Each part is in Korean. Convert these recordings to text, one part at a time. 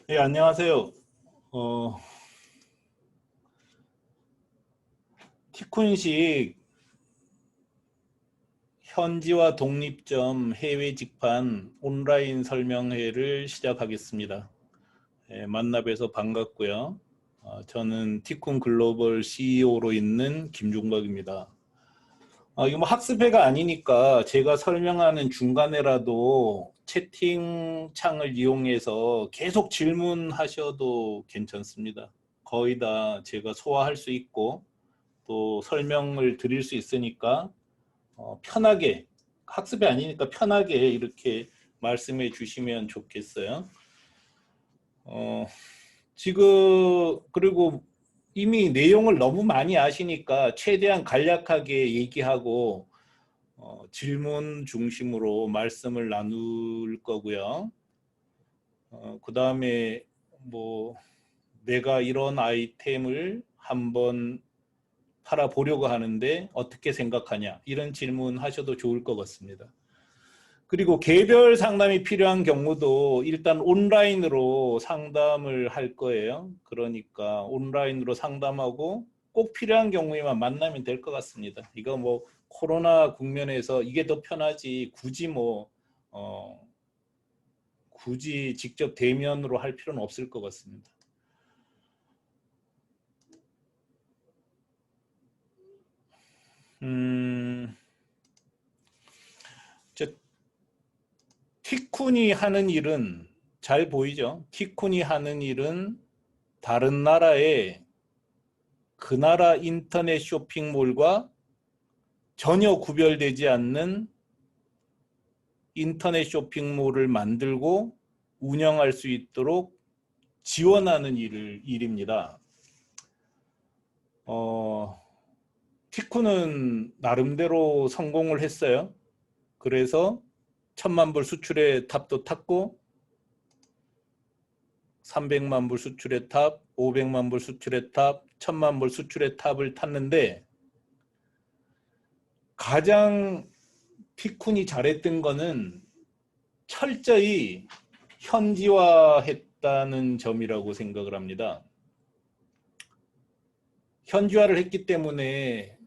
네, 안녕하세요. 어, 티쿤식 현지화 독립점 해외 직판 온라인 설명회를 시작하겠습니다. 만나 뵈서 반갑고요. 저는 티쿤 글로벌 CEO로 있는 김종박입니다. 이거 뭐 학습회가 아니니까 제가 설명하는 중간에라도 채팅창을 이용해서 계속 질문하셔도 괜찮습니다. 거의 다 제가 소화할 수 있고 또 설명을 드릴 수 있으니까 편하게, 학습이 아니니까 편하게 이렇게 말씀해 주시면 좋겠어요. 어, 지금 그리고 이미 내용을 너무 많이 아시니까 최대한 간략하게 얘기하고 질문 중심으로 말씀을 나눌 거고요. 그 다음에 뭐 내가 이런 아이템을 한번 팔아보려고 하는데 어떻게 생각하냐, 이런 질문 하셔도 좋을 것 같습니다. 그리고 개별 상담이 필요한 경우도 일단 온라인으로 상담을 할 거예요. 그러니까 온라인으로 상담하고 꼭 필요한 경우에만 만나면 될 것 같습니다. 이거 뭐 코로나 국면에서 이게 더 편하지 굳이 직접 대면으로 할 필요는 없을 것 같습니다. 음, 티쿤이 하는 일은 잘 보이죠? 티쿤이 하는 일은 다른 나라의 그 나라 인터넷 쇼핑몰과 전혀 구별되지 않는 인터넷 쇼핑몰을 만들고 운영할 수 있도록 지원하는 일입니다. 티쿤은 나름대로 성공을 했어요. 그래서 1,000만 불 수출의 탑도 탔고 300만 불 수출의 탑, 500만 불 수출의 탑, 1,000만 불 수출의 탑을 탔는데 가장 티쿤이 잘했던 거는 철저히 현지화했다는 점이라고 생각을 합니다. 현지화를 했기 때문에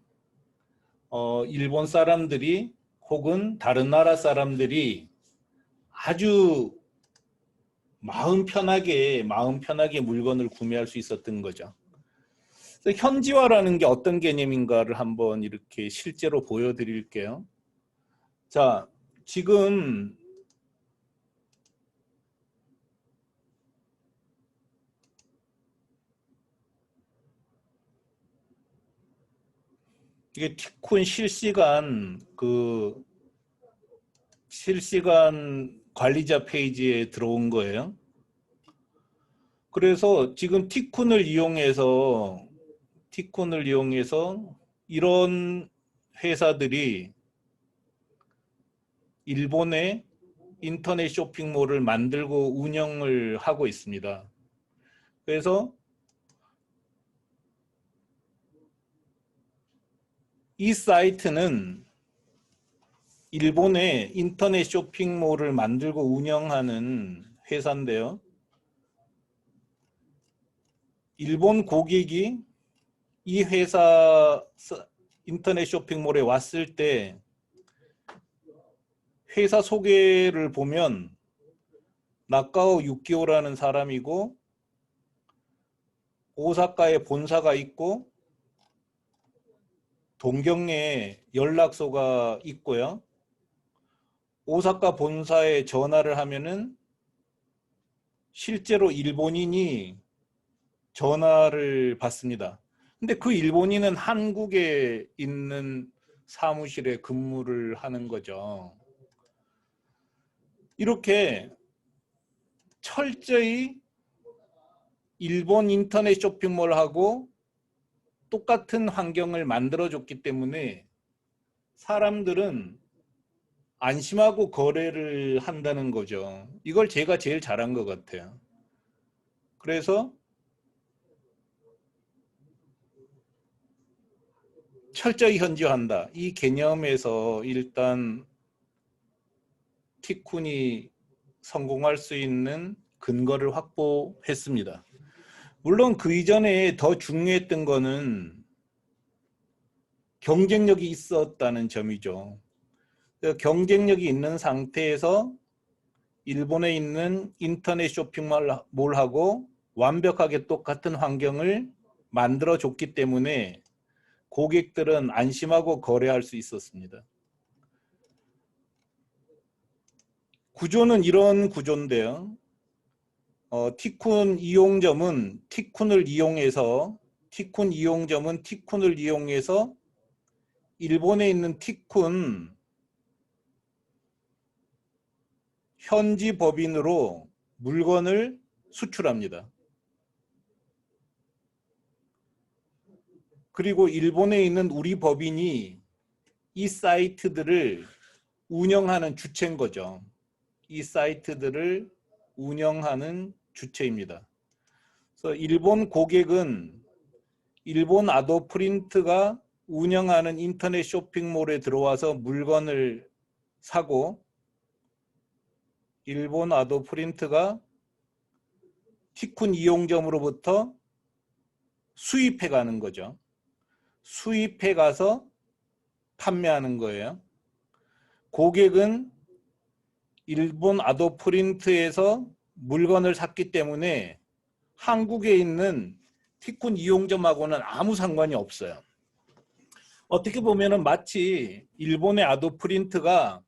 일본 사람들이 혹은 다른 나라 사람들이 아주 마음 편하게 물건을 구매할 수 있었던 거죠. 그래서 현지화라는 게 어떤 개념인가를 한번 이렇게 실제로 보여드릴게요. 자, 지금 이게 티콘 실시간 관리자 페이지에 들어온 거예요. 그래서 지금 티콘을 이용해서 이런 회사들이 일본의 인터넷 쇼핑몰을 만들고 운영을 하고 있습니다. 그래서 이 사이트는 일본의 인터넷 쇼핑몰을 만들고 운영하는 회사인데요. 일본 고객이 이 회사 인터넷 쇼핑몰에 왔을 때 회사 소개를 보면 나카오 유키오라는 사람이고 오사카에 본사가 있고 동경에 연락소가 있고요. 오사카 본사에 전화를 하면은 실제로 일본인이 전화를 받습니다. 근데 그 일본인은 한국에 있는 사무실에 근무를 하는 거죠. 이렇게 철저히 일본 인터넷 쇼핑몰하고 똑같은 환경을 만들어줬기 때문에 사람들은 안심하고 거래를 한다는 거죠. 이걸 제가 제일 잘한 것 같아요. 그래서 철저히 현지화한다. 이 개념에서 일단 티쿤이 성공할 수 있는 근거를 확보했습니다. 물론 그 이전에 더 중요했던 거는 경쟁력이 있었다는 점이죠. 경쟁력이 있는 상태에서 일본에 있는 인터넷 쇼핑몰하고 완벽하게 똑같은 환경을 만들어줬기 때문에 고객들은 안심하고 거래할 수 있었습니다. 구조는 이런 구조인데요. 티쿤 이용점은 티쿤을 이용해서 일본에 있는 티쿤 현지 법인으로 물건을 수출합니다. 그리고 일본에 있는 우리 법인이 이 사이트들을 운영하는 주체인 거죠. 이 사이트들을 운영하는 주체입니다. 그래서 일본 고객은 일본 아도프린트가 운영하는 인터넷 쇼핑몰에 들어와서 물건을 사고 일본 아도프린트가 티쿤 이용점으로부터 수입해 가는 거죠. 수입해 가서 판매하는 거예요. 고객은 일본 아도프린트에서 물건을 샀기 때문에 한국에 있는 티쿤 이용점하고는 아무 상관이 없어요. 어떻게 보면 마치 일본의 아도프린트가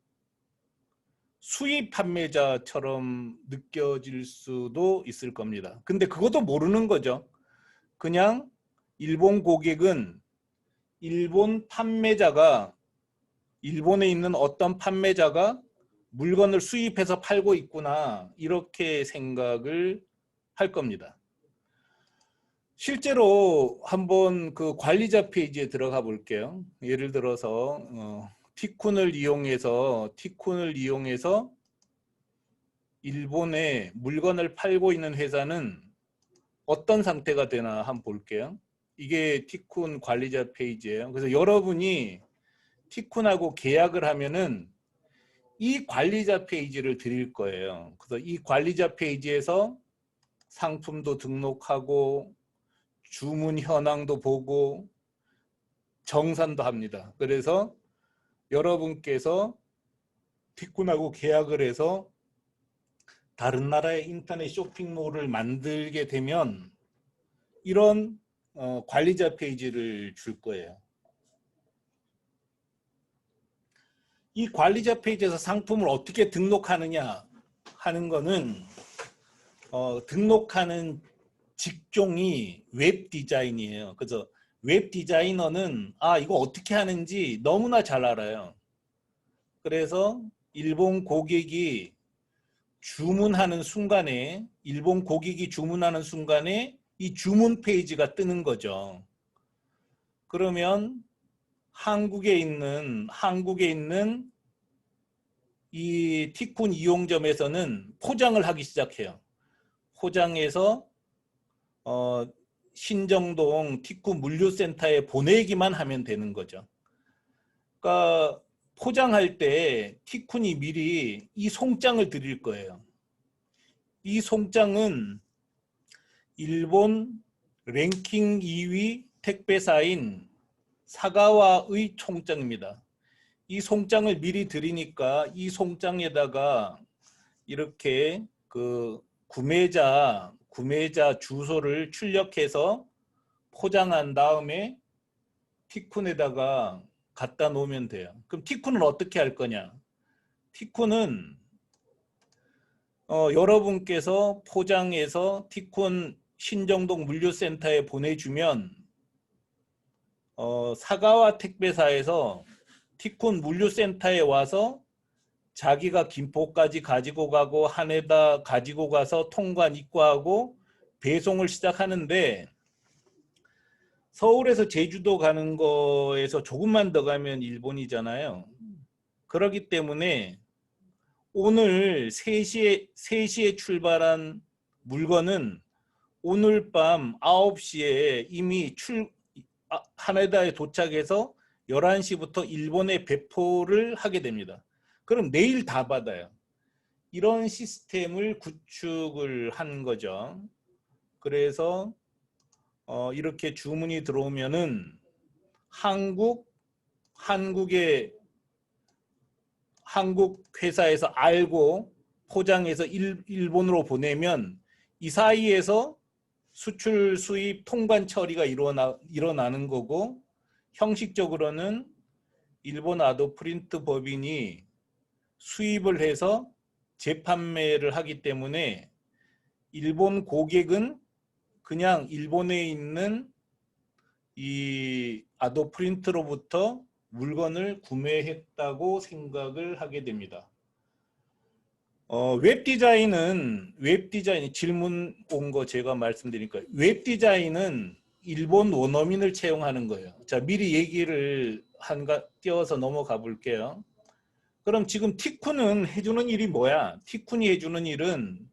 수입 판매자처럼 느껴질 수도 있을 겁니다. 근데 그것도 모르는 거죠. 그냥 일본 고객은 일본에 있는 어떤 판매자가 물건을 수입해서 팔고 있구나 이렇게 생각을 할 겁니다. 실제로 한번 그 관리자 페이지에 들어가 볼게요. 예를 들어서 티쿤을 이용해서 일본에 물건을 팔고 있는 회사는 어떤 상태가 되나 한번 볼게요. 이게 티쿤 관리자 페이지예요. 그래서 여러분이 티쿤하고 계약을 하면은 이 관리자 페이지를 드릴 거예요. 그래서 이 관리자 페이지에서 상품도 등록하고 주문 현황도 보고 정산도 합니다. 그래서 여러분께서 티쿤하고 계약을 해서 다른 나라의 인터넷 쇼핑몰을 만들게 되면 이런 관리자 페이지를 줄 거예요. 이 관리자 페이지에서 상품을 어떻게 등록하느냐 하는 거는 등록하는 직종이 웹 디자인이에요. 그래서 웹 디자이너는 이거 어떻게 하는지 너무나 잘 알아요. 그래서 일본 고객이 주문하는 순간에 이 주문 페이지가 뜨는 거죠. 그러면 한국에 있는 이 티쿤 이용점에서는 포장을 하기 시작해요. 포장해서 신정동 티쿤 물류센터에 보내기만 하면 되는 거죠. 그러니까 포장할 때 티쿤이 미리 이 송장을 드릴 거예요. 이 송장은 일본 랭킹 2위 택배사인 사가와의 총장입니다. 이 송장을 미리 드리니까 이 송장에다가 이렇게 그 구매자 주소를 출력해서 포장한 다음에 티쿤에다가 갖다 놓으면 돼요. 그럼 티쿤은 어떻게 할 거냐? 티쿤은 여러분께서 포장해서 티쿤 신정동 물류센터에 보내주면 사가와 택배사에서 티쿤 물류센터에 와서 자기가 김포까지 가지고 가고 한에다 가지고 가서 통관 입고하고 배송을 시작하는데 서울에서 제주도 가는 거에서 조금만 더 가면 일본이잖아요. 그렇기 때문에 오늘 3시에 출발한 물건은 오늘 밤 9시에 이미 하네다에 도착해서 11시부터 일본에 배포를 하게 됩니다. 그럼 내일 다 받아요. 이런 시스템을 구축을 한 거죠. 그래서 이렇게 주문이 들어오면은 한국의 한국 회사에서 알고 포장해서 일본으로 보내면 이 사이에서 수출 수입 통관 처리가 일어나는 거고, 형식적으로는 일본 아도 프린트 법인이 수입을 해서 재판매를 하기 때문에 일본 고객은 그냥 일본에 있는 이 아도 프린트로부터 물건을 구매했다고 생각을 하게 됩니다. 웹 디자인 질문 온 거 제가 말씀드리니까, 웹 디자인은 일본 원어민을 채용하는 거예요. 자, 미리 얘기를 띄워서 넘어가 볼게요. 그럼 지금 티쿤은 해주는 일이 뭐야? 티쿤이 해주는 일은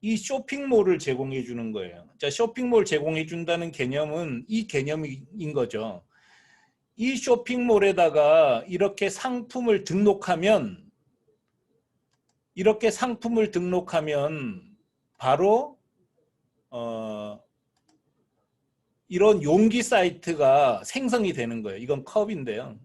이 쇼핑몰을 제공해 주는 거예요. 자, 쇼핑몰 제공해 준다는 개념은 이 개념인 거죠. 이 쇼핑몰에다가 이렇게 상품을 등록하면 바로 이런 용기 사이트가 생성이 되는 거예요. 이건 컵인데요.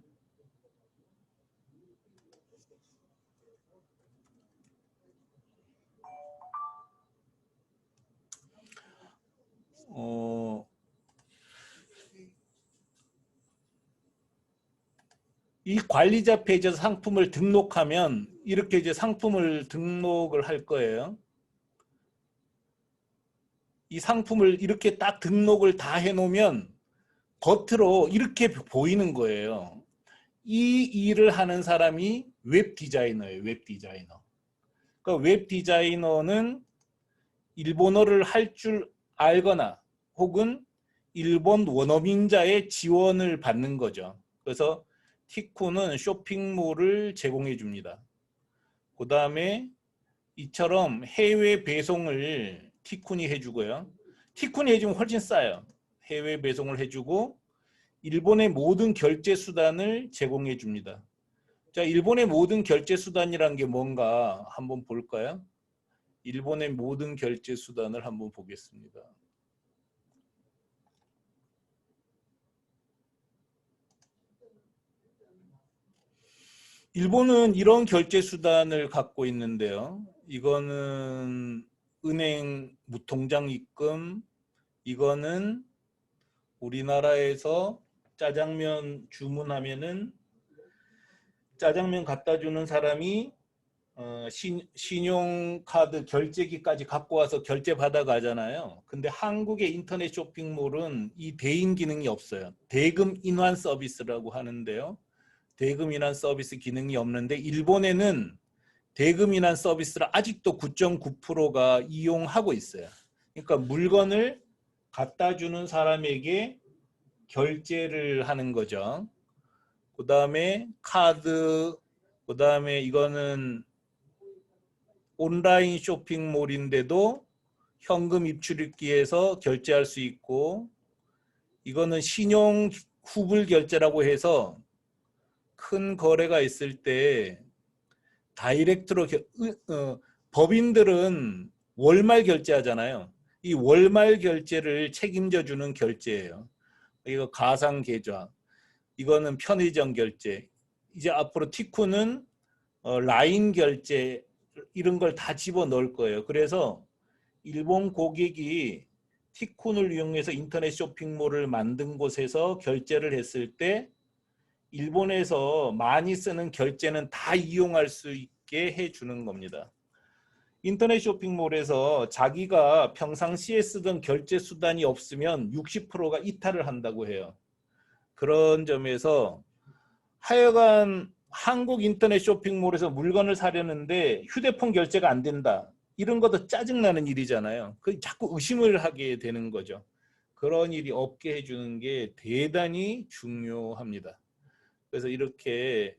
이 관리자 페이지에서 상품을 등록하면 이렇게 이제 상품을 등록을 할 거예요. 이 상품을 이렇게 딱 등록을 다 해놓으면 겉으로 이렇게 보이는 거예요. 이 일을 하는 사람이 웹 디자이너예요. 웹 디자이너. 그러니까 웹 디자이너는 일본어를 할 줄 알거나 혹은 일본 원어민자의 지원을 받는 거죠. 그래서 티쿤은 쇼핑몰을 제공해 줍니다. 그 다음에 이처럼 해외 배송을 티쿤이 해주고요. 티쿤이 해주면 훨씬 싸요. 해외 배송을 해주고 일본의 모든 결제 수단을 제공해 줍니다. 자, 일본의 모든 결제 수단이란 게 뭔가 한번 볼까요? 일본의 모든 결제 수단을 한번 보겠습니다. 일본은 이런 결제 수단을 갖고 있는데요. 이거는 은행 무통장 입금, 이거는 우리나라에서 짜장면 주문하면은 짜장면 갖다 주는 사람이 신용카드 결제기까지 갖고 와서 결제 받아 가잖아요. 근데 한국의 인터넷 쇼핑몰은 이 대인 기능이 없어요. 대금 인환 서비스라고 하는데요. 대금 인환 서비스 기능이 없는데 일본에는 대금 인환 서비스를 아직도 9.9%가 이용하고 있어요. 그러니까 물건을 갖다 주는 사람에게 결제를 하는 거죠. 그 다음에 카드, 그 다음에 이거는 온라인 쇼핑몰인데도 현금 입출입기에서 결제할 수 있고, 이거는 신용 후불 결제라고 해서 큰 거래가 있을 때 다이렉트로 법인들은 월말 결제하잖아요. 이 월말 결제를 책임져 주는 결제예요. 이거 가상 계좌, 이거는 편의점 결제. 이제 앞으로 티쿤은 라인 결제 이런 걸 다 집어넣을 거예요. 그래서 일본 고객이 티쿤을 이용해서 인터넷 쇼핑몰을 만든 곳에서 결제를 했을 때 일본에서 많이 쓰는 결제는 다 이용할 수 있게 해주는 겁니다. 인터넷 쇼핑몰에서 자기가 평상시에 쓰던 결제 수단이 없으면 60%가 이탈을 한다고 해요. 그런 점에서 하여간 한국 인터넷 쇼핑몰에서 물건을 사려는데 휴대폰 결제가 안 된다. 이런 것도 짜증나는 일이잖아요. 그 자꾸 의심을 하게 되는 거죠. 그런 일이 없게 해주는 게 대단히 중요합니다. 그래서 이렇게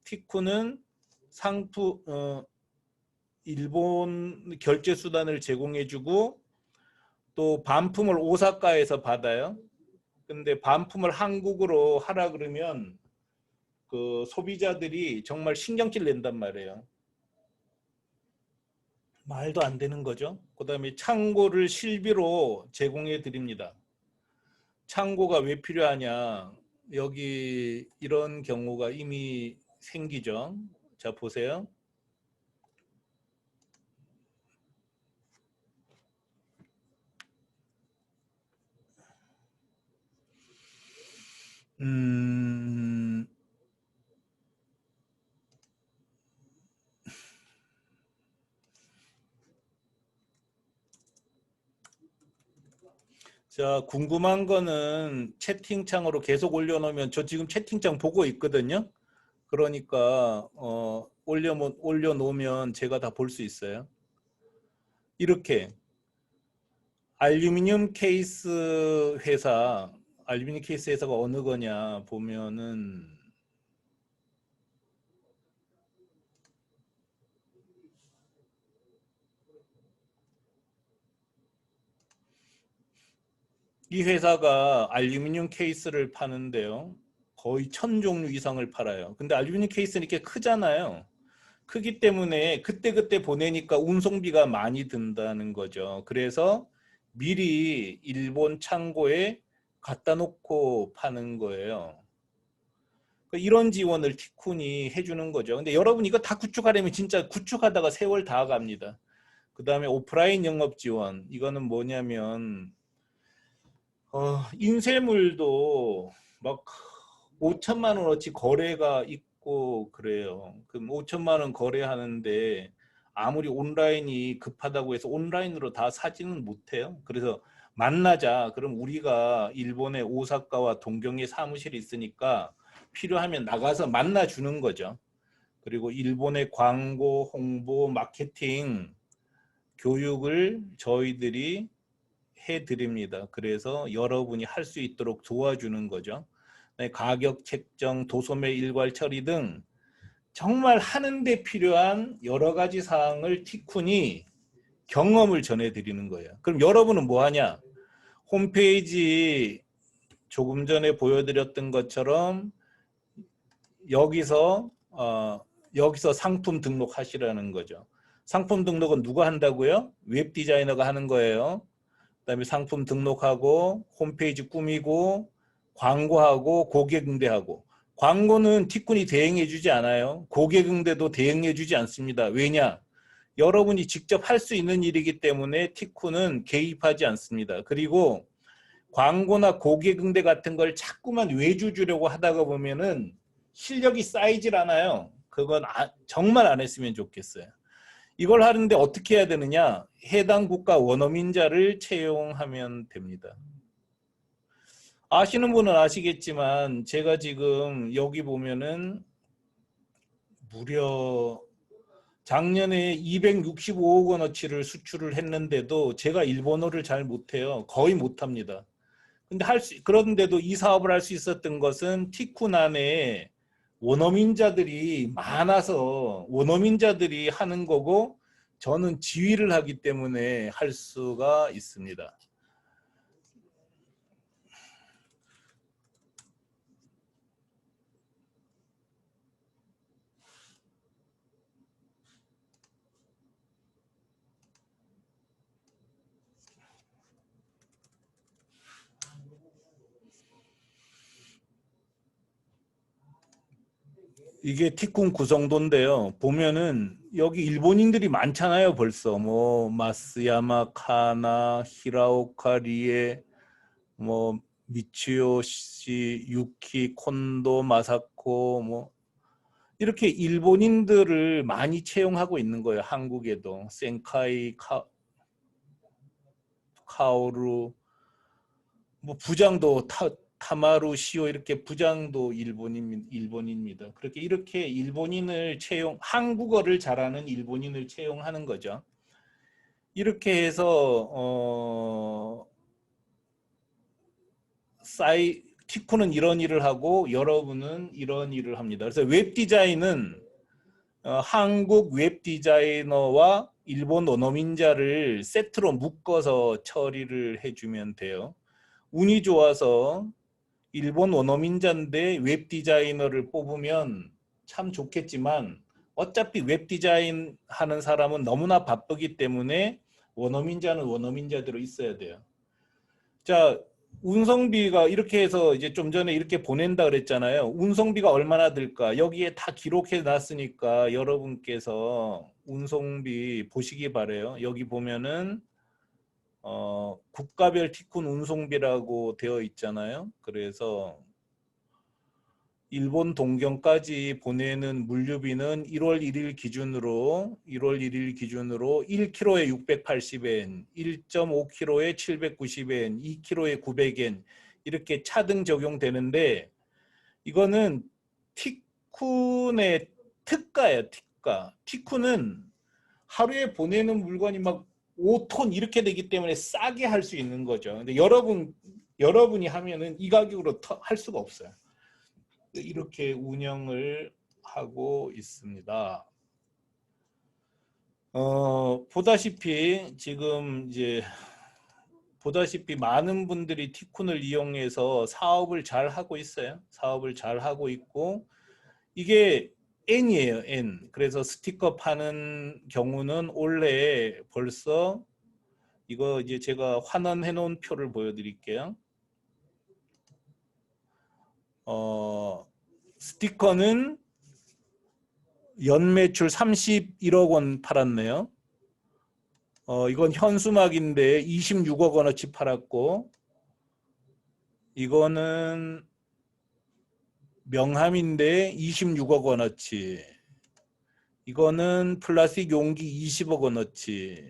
티쿤은 일본 결제 수단을 제공해주고 또 반품을 오사카에서 받아요. 근데 반품을 한국으로 하라 그러면 그 소비자들이 정말 신경질 낸단 말이에요. 말도 안 되는 거죠. 그 다음에 창고를 실비로 제공해 드립니다. 창고가 왜 필요하냐. 여기 이런 경우가 이미 생기죠. 자, 보세요. 음, 자, 궁금한 거는 채팅창으로 계속 올려놓으면 저 지금 채팅창 보고 있거든요. 그러니까 올려놓으면 제가 다 볼 수 있어요. 이렇게 알루미늄 케이스 회사, 알루미늄 케이스 회사가 어느 거냐 보면은 이 회사가 알루미늄 케이스를 파는데요. 거의 1000종류 이상을 팔아요. 근데 알루미늄 케이스는 이렇게 크잖아요. 크기 때문에 그때그때 보내니까 운송비가 많이 든다는 거죠. 그래서 미리 일본 창고에 갖다 놓고 파는 거예요. 이런 지원을 티쿤이 해주는 거죠. 근데 여러분 이거 다 구축하려면 진짜 구축하다가 세월 다 갑니다. 그 다음에 오프라인 영업 지원. 이거는 뭐냐면 인쇄물도 막 5천만 원어치 거래가 있고 그래요. 그럼 5천만 원 거래하는데 아무리 온라인이 급하다고 해서 온라인으로 다 사지는 못해요. 그래서 만나자. 그럼 우리가 일본의 오사카와 동경에 사무실이 있으니까 필요하면 나가서 만나주는 거죠. 그리고 일본의 광고, 홍보, 마케팅, 교육을 저희들이 해드립니다. 그래서 여러분이 할 수 있도록 도와주는 거죠. 가격 책정, 도소매 일괄 처리 등 정말 하는데 필요한 여러 가지 사항을 티쿤이 경험을 전해드리는 거예요. 그럼 여러분은 뭐 하냐? 홈페이지 조금 전에 보여드렸던 것처럼 여기서 상품 등록하시라는 거죠. 상품 등록은 누가 한다고요? 웹 디자이너가 하는 거예요. 그다음에 상품 등록하고 홈페이지 꾸미고 광고하고 고객 응대하고. 광고는 티쿤이 대행해 주지 않아요. 고객 응대도 대행해 주지 않습니다. 왜냐? 여러분이 직접 할 수 있는 일이기 때문에 티쿤은 개입하지 않습니다. 그리고 광고나 고객 응대 같은 걸 자꾸만 외주 주려고 하다가 보면은 실력이 쌓이질 않아요. 그건 정말 안 했으면 좋겠어요. 이걸 하는데 어떻게 해야 되느냐? 해당 국가 원어민자를 채용하면 됩니다. 아시는 분은 아시겠지만 제가 지금 여기 보면은 무려 작년에 265억 원어치를 수출을 했는데도 제가 일본어를 잘 못해요. 거의 못합니다. 근데 그런데도 이 사업을 할 수 있었던 것은 티쿤 안에 원어민자들이 많아서 원어민자들이 하는 거고 저는 지휘를 하기 때문에 할 수가 있습니다. 이게 티쿤 구성도인데요. 보면은 여기 일본인들이 많잖아요. 벌써 뭐 마스야마 카나, 히라오카 리에, 뭐 미츠요시, 유키, 콘도, 마사코 뭐 이렇게 일본인들을 많이 채용하고 있는 거예요. 한국에도 센카이, 카오루, 뭐 부장도 타마루 시오 이렇게 부장도 일본인입니다. 그렇게 이렇게 일본인을 한국어를 잘하는 일본인을 채용하는 거죠. 이렇게 해서 티코는 이런 일을 하고 여러분은 이런 일을 합니다. 그래서 웹 디자인은 한국 웹 디자이너와 일본 원어민자를 세트로 묶어서 처리를 해주면 돼요. 운이 좋아서 일본 원어민자인데 웹 디자이너를 뽑으면 참 좋겠지만 어차피 웹 디자인 하는 사람은 너무나 바쁘기 때문에 원어민자는 원어민자대로 있어야 돼요. 자, 운송비가 이렇게 해서 이제 좀 전에 이렇게 보낸다 그랬잖아요. 운송비가 얼마나 들까? 여기에 다 기록해 놨으니까 여러분께서 운송비 보시기 바래요. 여기 보면은 국가별 티쿤 운송비라고 되어 있잖아요. 그래서 일본 동경까지 보내는 물류비는 1월 1일 기준으로 1kg에 680엔, 1.5kg에 790엔, 2kg에 900엔 이렇게 차등 적용되는데 이거는 티쿤의 특가예요. 특가. 티쿤은 하루에 보내는 물건이 막 5톤 이렇게 되기 때문에 싸게 할 수 있는 거죠. 근데 여러분이 하면은 이 가격으로 할 수가 없어요. 이렇게 운영을 하고 있습니다. 보다시피 지금 이제 많은 분들이 티쿤을 이용해서 사업을 잘 하고 있어요. 사업을 잘 하고 있고 이게 N이에요. N. 그래서 스티커 파는 경우는 올해 벌써 이거 이제 제가 환원해 놓은 표를 보여드릴게요. 스티커는 연매출 31억 원 팔았네요. 이건 현수막인데 26억 원어치 팔았고 이거는 명함인데 26억 원어치 이거는 플라스틱 용기 20억 원어치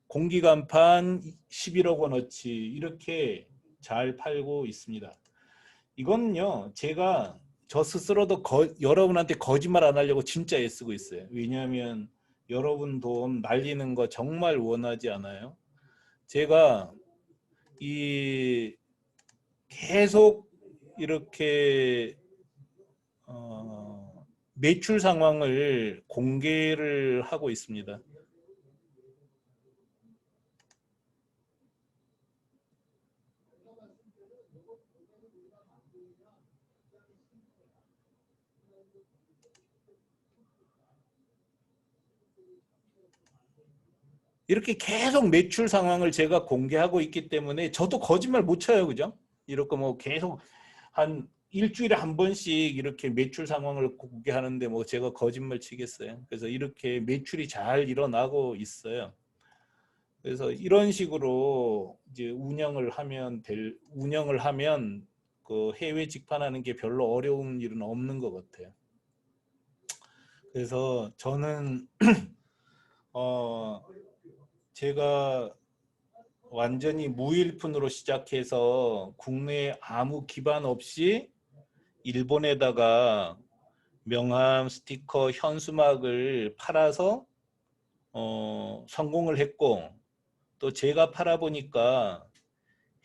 공기간판 11억 원어치 이렇게 잘 팔고 있습니다. 이거는요 제가 저 스스로도 여러분한테 거짓말 안 하려고 진짜 애쓰고 있어요. 왜냐하면 여러분 돈 날리는 거 정말 원하지 않아요. 제가 계속 이렇게 매출 상황을 공개를 하고 있습니다. 이렇게 계속 매출 상황을 제가 공개하고 있기 때문에 저도 거짓말 못 쳐요. 그죠? 이렇게 뭐 계속 한 일주일에 한 번씩 이렇게 매출 상황을 공개하는데 뭐 제가 거짓말 치겠어요. 그래서 이렇게 매출이 잘 일어나고 있어요. 그래서 이런 식으로 이제 운영을 하면 그 해외 직판하는 게 별로 어려운 일은 없는 것 같아요. 그래서 저는 제가 완전히 무일푼으로 시작해서 국내에 아무 기반 없이 일본에다가 명함, 스티커, 현수막을 팔아서 성공을 했고 또 제가 팔아보니까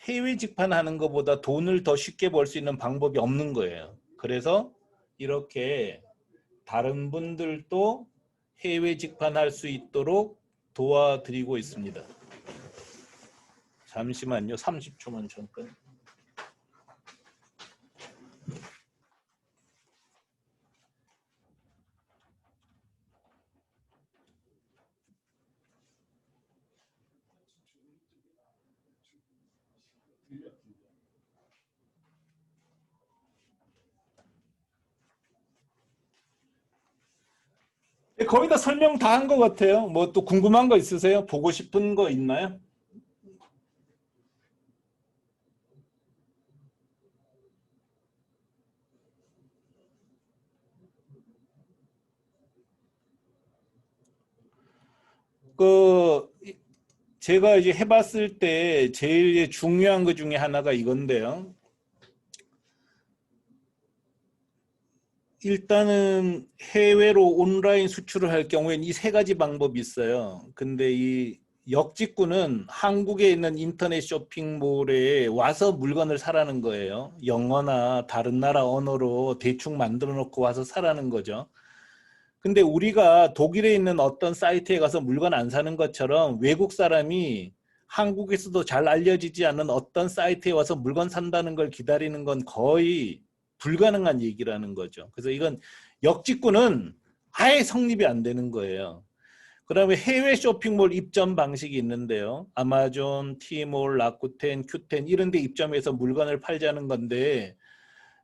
해외 직판하는 것보다 돈을 더 쉽게 벌 수 있는 방법이 없는 거예요. 그래서 이렇게 다른 분들도 해외 직판할 수 있도록 도와드리고 있습니다. 잠시만요. 30초만 잠깐. 거의 다 설명 다 한 것 같아요. 뭐 또 궁금한 거 있으세요? 보고 싶은 거 있나요? 제가 이제 해봤을 때 제일 중요한 것 중에 하나가 이건데요. 일단은 해외로 온라인 수출을 할 경우에는 이 세 가지 방법이 있어요. 근데 이 역직구는 한국에 있는 인터넷 쇼핑몰에 와서 물건을 사라는 거예요. 영어나 다른 나라 언어로 대충 만들어 놓고 와서 사라는 거죠. 근데 우리가 독일에 있는 어떤 사이트에 가서 물건 안 사는 것처럼 외국 사람이 한국에서도 잘 알려지지 않는 어떤 사이트에 와서 물건 산다는 걸 기다리는 건 거의 불가능한 얘기라는 거죠. 그래서 이건 역직구는 아예 성립이 안 되는 거예요. 그다음에 해외 쇼핑몰 입점 방식이 있는데요. 아마존, 티몰, 라쿠텐, 큐텐 이런 데 입점해서 물건을 팔자는 건데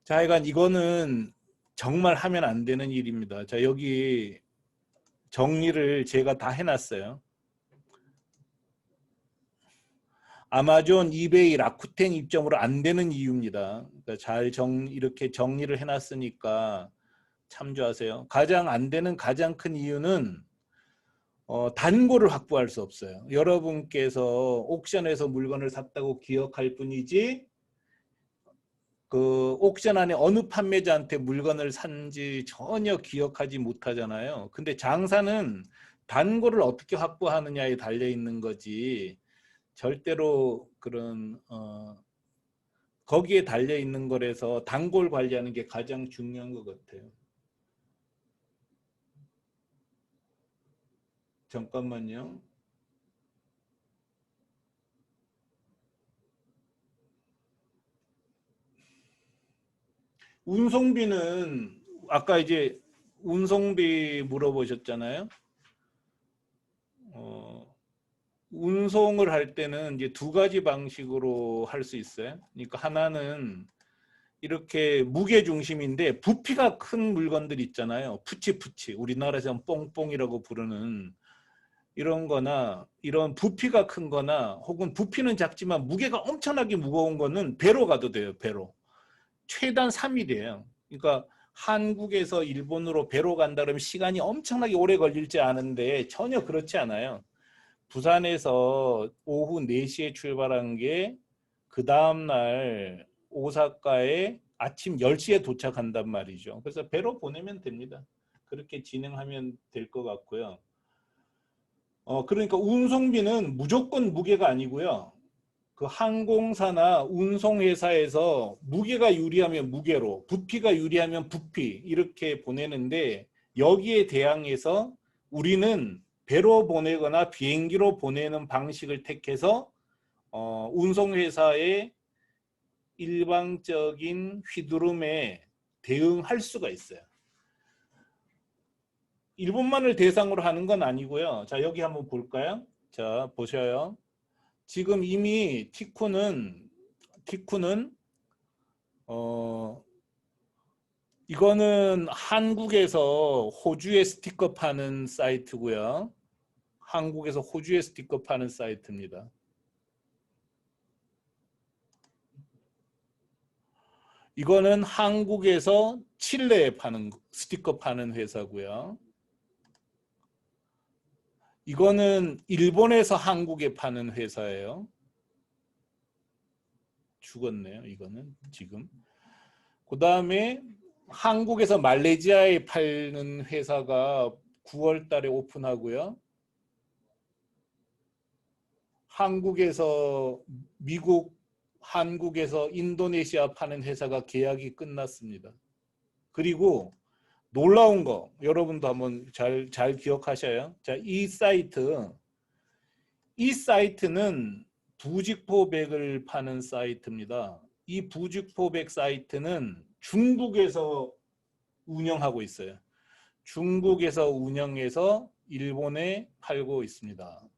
자, 하여간 이거는 정말 하면 안 되는 일입니다. 자, 여기 정리를 제가 다 해놨어요. 아마존, 이베이, 라쿠텐 입점으로 안 되는 이유입니다. 그러니까 이렇게 정리를 해놨으니까 참조하세요. 가장 안 되는 가장 큰 이유는 단골을 확보할 수 없어요. 여러분께서 옥션에서 물건을 샀다고 기억할 뿐이지 그 옥션 안에 어느 판매자한테 물건을 산지 전혀 기억하지 못하잖아요. 근데 장사는 단골을 어떻게 확보하느냐에 달려 있는 거지 절대로 그런 거기에 달려 있는 거라서 단골 관리하는 게 가장 중요한 것 같아요. 잠깐만요. 운송비는 아까 이제 운송비 물어보셨잖아요. 어, 운송을 할 때는 이제 두 가지 방식으로 할 수 있어요. 그러니까 하나는 이렇게 무게 중심인데 부피가 큰 물건들 있잖아요. 푸치푸치 우리나라에서는 뽕뽕이라고 부르는 이런 거나 이런 부피가 큰 거나 혹은 부피는 작지만 무게가 엄청나게 무거운 거는 배로 가도 돼요. 배로. 최단 3일이에요. 그러니까 한국에서 일본으로 배로 간다 그러면 시간이 엄청나게 오래 걸릴지 아는데 전혀 그렇지 않아요. 부산에서 오후 4시에 출발한 게 그 다음날 오사카에 아침 10시에 도착한단 말이죠. 그래서 배로 보내면 됩니다. 그렇게 진행하면 될 것 같고요. 그러니까 운송비는 무조건 무게가 아니고요. 그 항공사나 운송회사에서 무게가 유리하면 무게로, 부피가 유리하면 부피 이렇게 보내는데 여기에 대항해서 우리는 배로 보내거나 비행기로 보내는 방식을 택해서 운송회사의 일방적인 휘두름에 대응할 수가 있어요. 일본만을 대상으로 하는 건 아니고요. 자, 여기 한번 볼까요? 자, 보셔요. 지금 이미 티쿠는 어 이거는 한국에서 호주에 스티커 파는 사이트고요. 한국에서 호주에 스티커 파는 사이트입니다. 이거는 한국에서 칠레에 파는 스티커 파는 회사고요. 이거는 일본에서 한국에 파는 회사예요. 죽었네요. 이거는 지금. 그 다음에 한국에서 말레이시아에 파는 회사가 9월 달에 오픈하고요. 한국에서 미국, 한국에서 인도네시아 파는 회사가 계약이 끝났습니다. 그리고 놀라운 거 여러분도 한번 잘 기억하셔요. 자, 이 사이트는 부직포백을 파는 사이트입니다. 이 부직포백 사이트는 중국에서 운영하고 있어요. 중국에서 운영해서 일본에 팔고 있습니다.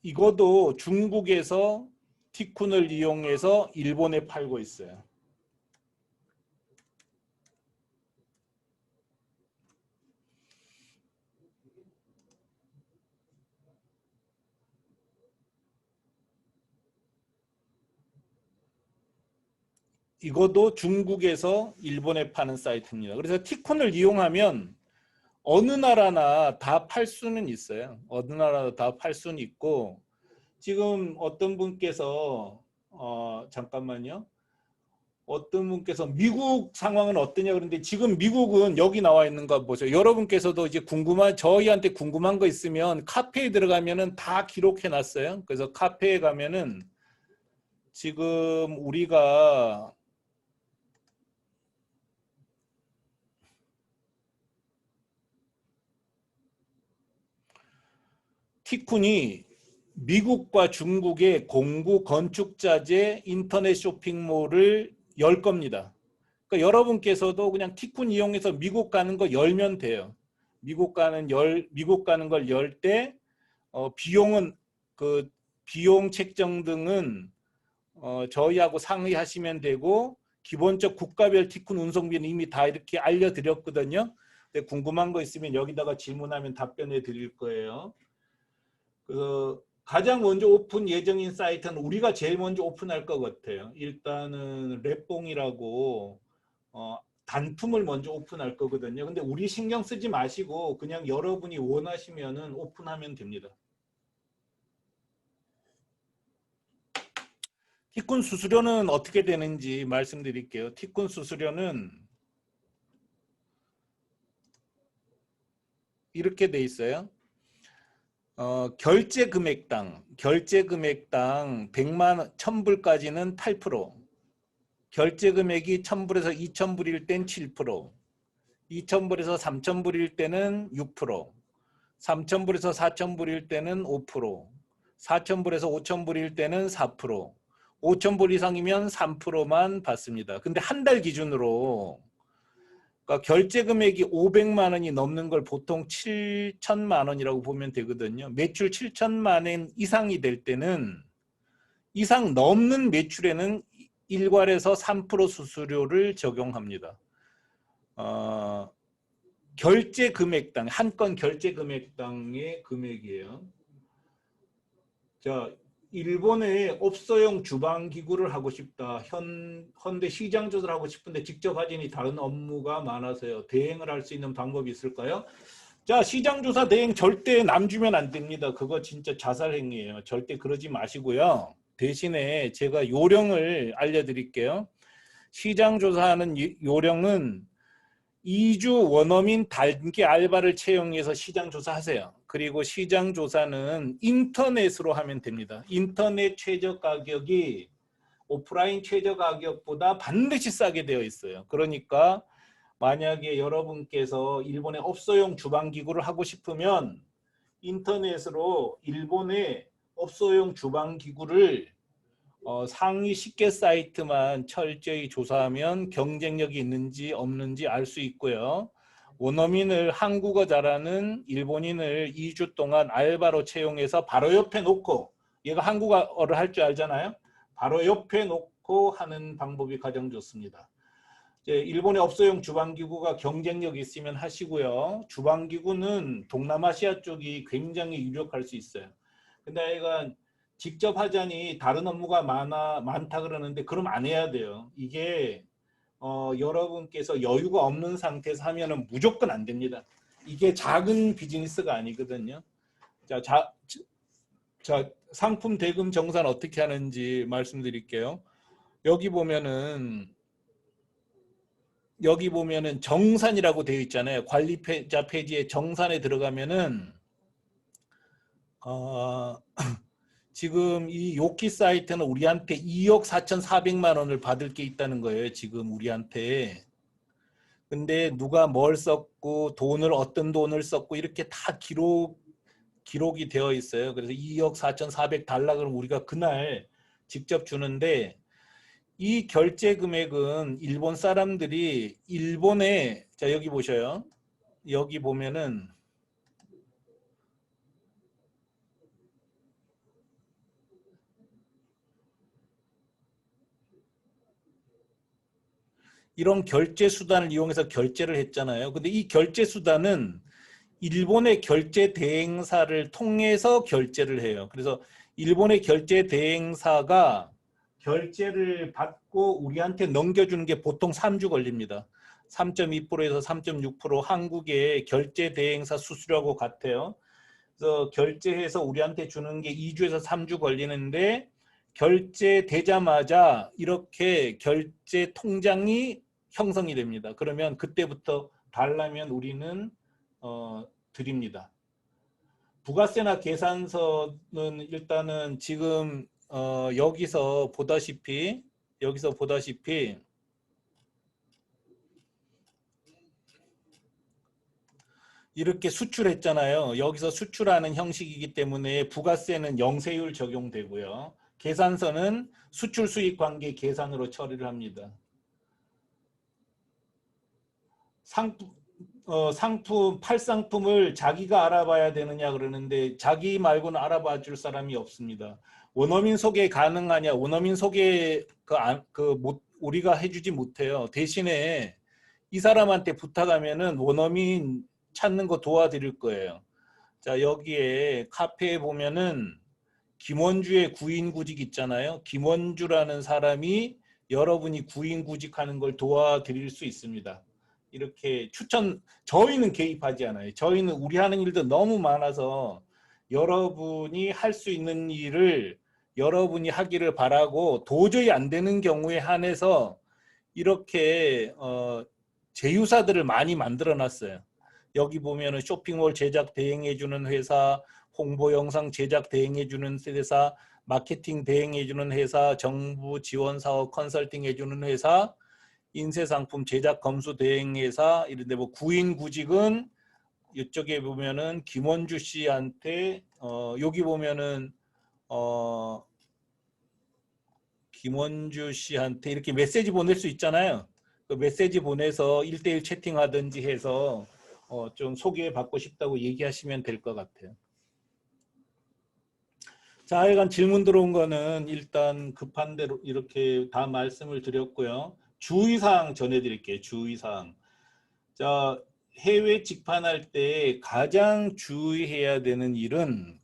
이것도 중국에서 티쿤을 이용해서 일본에 팔고 있어요. 이것도 중국에서 일본에 파는 사이트입니다. 그래서 티콘을 이용하면 어느 나라나 다 팔 수는 있어요. 어느 나라나 다 팔 수는 있고 지금 어떤 분께서 잠깐만요. 어떤 분께서 미국 상황은 어떠냐 그런데 지금 미국은 여기 나와 있는 거 보세요. 여러분께서도 이제 저희한테 궁금한 거 있으면 카페에 들어가면은 다 기록해 놨어요. 그래서 카페에 가면은 지금 우리가 티쿤이 미국과 중국의 공구 건축자재 인터넷 쇼핑몰을 열 겁니다. 그러니까 여러분께서도 그냥 티쿤 이용해서 미국 가는 거 열면 돼요. 미국 가는 걸 열 때 비용은 그 비용 책정 등은 저희하고 상의하시면 되고 기본적 국가별 티쿤 운송비는 이미 다 이렇게 알려드렸거든요. 근데 궁금한 거 있으면 여기다가 질문하면 답변해 드릴 거예요. 가장 먼저 오픈 예정인 사이트는 우리가 제일 먼저 오픈할 것 같아요. 일단은 랩봉이라고 단품을 먼저 오픈할 거거든요. 근데 우리 신경 쓰지 마시고 그냥 여러분이 원하시면은 오픈하면 됩니다. 티쿤 수수료는 어떻게 되는지 말씀드릴게요. 티쿤 수수료는 이렇게 돼 있어요. 결제 금액당 100만 원, 1000불까지는 8%, 결제 금액이 1000불에서 2000불일 땐 7%, 2000불에서 3000불일 때는 6%, 3000불에서 4000불일 때는 5%, 4000불에서 5000불일 때는 4%, 5000불 이상이면 3%만 받습니다. 근데 한 달 기준으로 그러니까 결제 금액이 500만 원이 넘는 걸 보통 7천만 원이라고 보면 되거든요. 매출 7천만 원 이상이 될 때는 이상 넘는 매출에는 일괄해서 3% 수수료를 적용합니다. 결제 금액당 한 건 결제 금액당의 금액이에요. 자, 일본에 업소용 주방 기구를 하고 싶다. 현대 시장 조사를 하고 싶은데 직접 하지니 다른 업무가 많아서요. 대행을 할 수 있는 방법이 있을까요? 자, 시장 조사 대행 절대 남 주면 안 됩니다. 그거 진짜 자살 행위예요. 절대 그러지 마시고요. 대신에 제가 요령을 알려드릴게요. 시장 조사하는 요령은 2주 원어민 단기 알바를 채용해서 시장 조사하세요. 그리고 시장 조사는 인터넷으로 하면 됩니다. 인터넷 최저 가격이 오프라인 최저 가격보다 반드시 싸게 되어 있어요. 그러니까 만약에 여러분께서 일본의 업소용 주방기구를 하고 싶으면 인터넷으로 일본의 업소용 주방기구를 상위 10개 사이트만 철저히 조사하면 경쟁력이 있는지 없는지 알 수 있고요. 원어민을 한국어 잘하는 일본인을 2주 동안 알바로 채용해서 바로 옆에 놓고, 얘가 한국어를 할 줄 알잖아요. 바로 옆에 놓고 하는 방법이 가장 좋습니다. 일본의 업소용 주방기구가 경쟁력 있으면 하시고요. 주방기구는 동남아시아 쪽이 굉장히 유력할 수 있어요. 근데 얘가 직접 하자니 다른 업무가 많다 그러는데 그럼 안 해야 돼요. 이게 여러분께서 여유가 없는 상태에서 하면은 무조건 안 됩니다. 이게 작은 비즈니스가 아니거든요. 자, 상품 대금 정산 어떻게 하는지 말씀드릴게요. 여기 보면은 정산이라고 되어 있잖아요. 관리자 페이지에 정산에 들어가면은 지금 이 요키 사이트는 우리한테 2억 4,400만 원을 받을 게 있다는 거예요. 지금 우리한테. 근데 누가 뭘 썼고 어떤 돈을 썼고 이렇게 다 기록이 되어 있어요. 그래서 2억 4,400달러 그럼 우리가 그날 직접 주는데 이 결제 금액은 일본 사람들이 일본에 자 여기 보셔요. 여기 보면은 이런 결제 수단을 이용해서 결제를 했잖아요. 근데 이 결제 수단은 일본의 결제 대행사를 통해서 결제를 해요. 그래서 일본의 결제 대행사가 결제를 받고 우리한테 넘겨주는 게 보통 3주 걸립니다. 3.2%에서 3.6% 한국의 결제 대행사 수수료하고 같아요. 그래서 결제해서 우리한테 주는 게 2주에서 3주 걸리는데 결제되자마자 이렇게 결제 통장이 형성이 됩니다. 그러면 그때부터 달라면 우리는 드립니다. 부가세나 계산서는 일단은 지금 여기서 보다시피 이렇게 수출했잖아요. 여기서 수출하는 형식이기 때문에 부가세는 영세율 적용되고요. 계산서는 수출 수익 관계 계산으로 처리를 합니다. 상품, 팔상품을 자기가 알아봐야 되느냐 그러는데 자기 말고는 알아봐 줄 사람이 없습니다. 원어민 소개 가능하냐? 원어민 소개 우리가 해주지 못해요. 대신에 이 사람한테 부탁하면은 원어민 찾는 거 도와드릴 거예요. 자, 여기에 카페에 보면은 김원주의 구인구직 있잖아요. 김원주라는 사람이 여러분이 구인구직하는 걸 도와드릴 수 있습니다. 이렇게 저희는 개입하지 않아요. 저희는 우리 하는 일도 너무 많아서 여러분이 할 수 있는 일을 여러분이 하기를 바라고 도저히 안 되는 경우에 한해서 이렇게 제휴사들을 많이 만들어 놨어요. 여기 보면은 쇼핑몰 제작 대행해주는 회사, 홍보 영상 제작 대행해주는 회사, 마케팅 대행해주는 회사, 정부 지원 사업 컨설팅 해주는 회사, 인쇄상품 제작 검수 대행회사 이런데 뭐 구인구직은 이쪽에 보면은 김원주 씨한테 여기 보면은 김원주 씨한테 이렇게 메시지 보낼 수 있잖아요. 그 메시지 보내서 1대1 채팅하든지 해서 좀 소개받고 싶다고 얘기하시면 될 것 같아요. 자, 하여간 질문 들어온 거는 일단 급한 대로 이렇게 다 말씀을 드렸고요. 주의사항 전해드릴게요. 주의사항. 자, 해외 직판할 때 가장 주의해야 되는 일은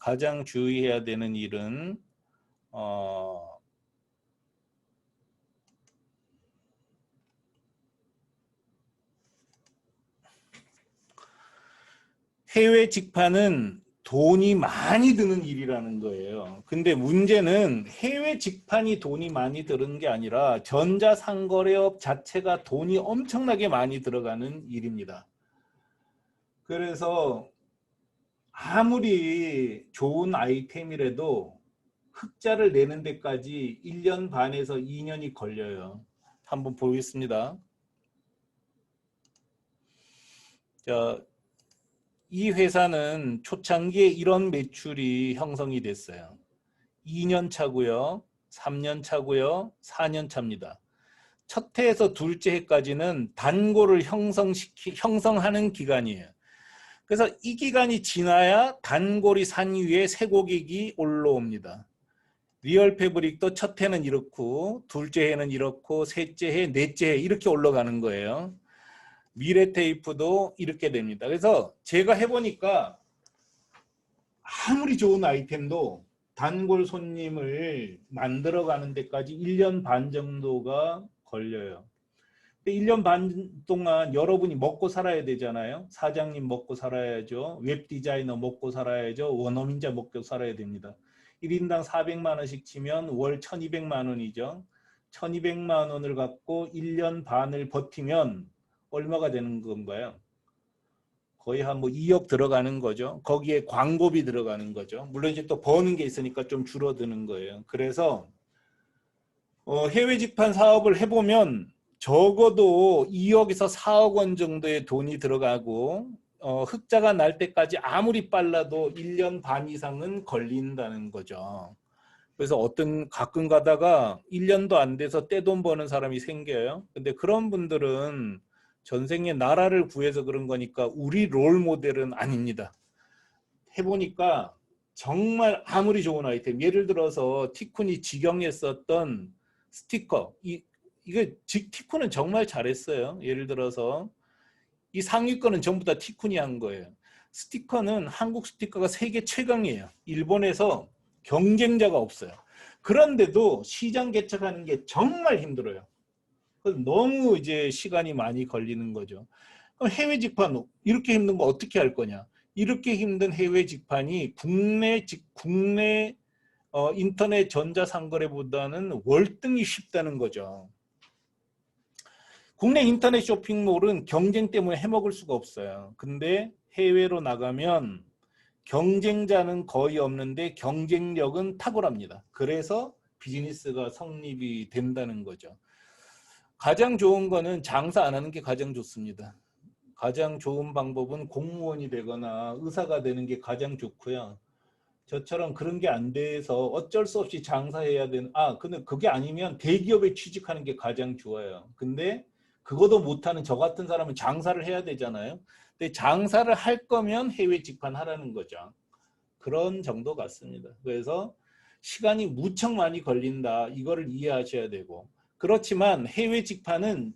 해외 직판은 돈이 많이 드는 일이라는 거예요. 근데 문제는 해외 직판이 돈이 많이 드는 게 아니라 전자상거래업 자체가 돈이 엄청나게 많이 들어가는 일입니다. 그래서 아무리 좋은 아이템이라도 흑자를 내는 데까지 1년 반에서 2년이 걸려요. 한번 보겠습니다. 자, 이 회사는 초창기에 이런 매출이 형성이 됐어요. 2년 차고요. 3년 차고요. 4년 차입니다. 첫 해에서 둘째 해까지는 단골을 형성하는 기간이에요. 그래서 이 기간이 지나야 단골이 산 위에 새 고객이 올라옵니다. 리얼 패브릭도 첫 해는 이렇고 둘째 해는 이렇고 셋째 해, 넷째 해 이렇게 올라가는 거예요. 미래 테이프도 이렇게 됩니다. 그래서 제가 해보니까 아무리 좋은 아이템도 단골 손님을 만들어가는 데까지 1년 반 정도가 걸려요. 1년 반 동안 여러분이 먹고 살아야 되잖아요. 사장님 먹고 살아야죠. 웹 디자이너 먹고 살아야죠. 원어민자 먹고 살아야 됩니다. 1인당 400만 원씩 치면 월 1200만 원이죠. 1200만 원을 갖고 1년 반을 버티면 얼마가 되는 건가요? 거의 한 뭐 2억 들어가는 거죠. 거기에 광고비 들어가는 거죠. 물론 이제 또 버는 게 있으니까 좀 줄어드는 거예요. 그래서 해외 직판 사업을 해보면 적어도 2억에서 4억 원 정도의 돈이 들어가고 흑자가 날 때까지 아무리 빨라도 1년 반 이상은 걸린다는 거죠. 그래서 가끔 가다가 1년도 안 돼서 떼돈 버는 사람이 생겨요. 근데 그런 분들은 전생에 나라를 구해서 그런 거니까 우리 롤 모델은 아닙니다. 해보니까 정말 아무리 좋은 아이템, 예를 들어서 티쿤이 직영했었던 스티커, 이게 티쿤은 정말 잘했어요. 예를 들어서 이 상위권은 전부 다 티쿤이 한 거예요. 스티커는 한국 스티커가 세계 최강이에요. 일본에서 경쟁자가 없어요. 그런데도 시장 개척하는 게 정말 힘들어요. 너무 이제 시간이 많이 걸리는 거죠. 그럼 해외 직판 이렇게 힘든 거 어떻게 할 거냐? 이렇게 힘든 해외 직판이 국내 인터넷 전자상거래보다는 월등히 쉽다는 거죠. 국내 인터넷 쇼핑몰은 경쟁 때문에 해먹을 수가 없어요. 근데 해외로 나가면 경쟁자는 거의 없는데 경쟁력은 탁월합니다. 그래서 비즈니스가 성립이 된다는 거죠. 가장 좋은 거는 장사 안 하는 게 가장 좋습니다. 가장 좋은 방법은 공무원이 되거나 의사가 되는 게 가장 좋고요. 저처럼 그런 게 안 돼서 어쩔 수 없이 장사해야 되는 근데 그게 아니면 대기업에 취직하는 게 가장 좋아요. 근데 그거도 못하는 저 같은 사람은 장사를 해야 되잖아요. 근데 장사를 할 거면 해외 직판하라는 거죠. 그런 정도 같습니다. 그래서 시간이 무척 많이 걸린다. 이거를 이해하셔야 되고. 그렇지만 해외 직판은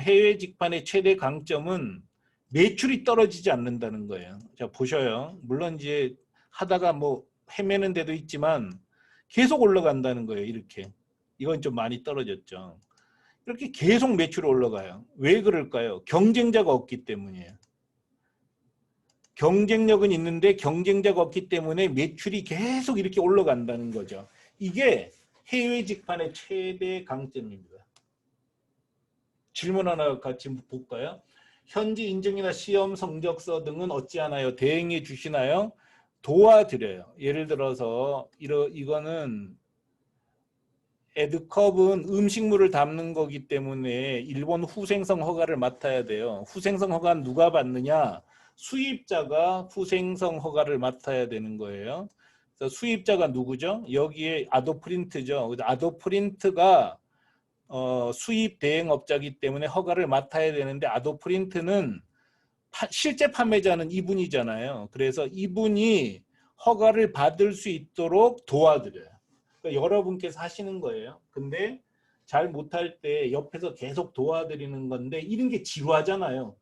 해외 직판의 최대 강점은 매출이 떨어지지 않는다는 거예요. 자, 보셔요. 물론 이제 하다가 뭐 헤매는 데도 있지만 계속 올라간다는 거예요. 이렇게. 이건 좀 많이 떨어졌죠. 이렇게 계속 매출이 올라가요. 왜 그럴까요? 경쟁자가 없기 때문이에요. 경쟁력은 있는데 경쟁자가 없기 때문에 매출이 계속 이렇게 올라간다는 거죠. 이게 해외 직판의 최대 강점입니다. 질문 하나 같이 볼까요? 현지 인증이나 시험 성적서 등은 어찌하나요? 대행해 주시나요? 도와드려요. 예를 들어서 이거는 에드컵은 음식물을 담는 거기 때문에 일본 후생성 허가를 맡아야 돼요. 후생성 허가는 누가 받느냐? 수입자가 후생성 허가를 맡아야 되는 거예요. 그래서 수입자가 누구죠? 여기에 아도프린트죠. 아도프린트가 수입 대행업자이기 때문에 허가를 맡아야 되는데 아도프린트는 실제 판매자는 이분이잖아요. 그래서 이분이 허가를 받을 수 있도록 도와드려요. 그러니까 여러분께서 하시는 거예요. 근데 잘 못할 때 옆에서 계속 도와드리는 건데 이런 게 지루하잖아요.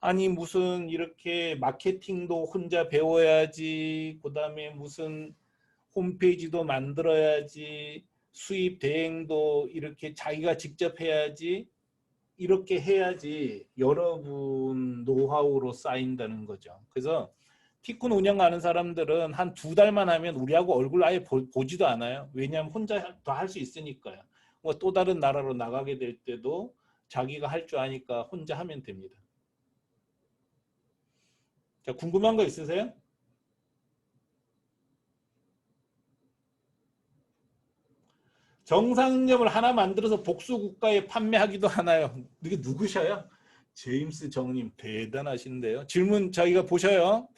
아니 무슨 이렇게 마케팅도 혼자 배워야지, 그다음에 무슨 홈페이지도 만들어야지, 수입 대행도 이렇게 자기가 직접 해야지, 이렇게 해야지 여러분 노하우로 쌓인다는 거죠. 그래서 티쿤 운영하는 사람들은 한 2달만 하면 우리하고 얼굴 아예 보지도 않아요. 왜냐하면 혼자 다 할 수 있으니까요. 뭐 또 다른 나라로 나가게 될 때도 자기가 할 줄 아니까 혼자 하면 됩니다. 자, 궁금한 거 있으세요? 정상점을 하나 만들어서 복수 국가에 판매하기도 하나요? 이게 누구셔요? 제임스 정님 대단하신데요. 질문 저희가 보셔요.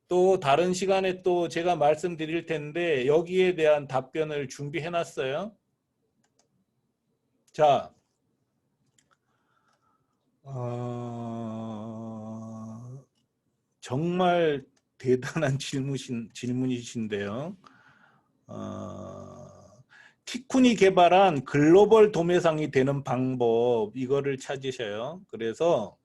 또 다른 시간에 또 제가 말씀드릴 텐데 여기에 대한 답변을 준비해 놨어요. 자, 정말 대단한 질문이신데요. 티쿤이 개발한 글로벌 도매상이 되는 방법, 이거를 찾으셔요. 그래서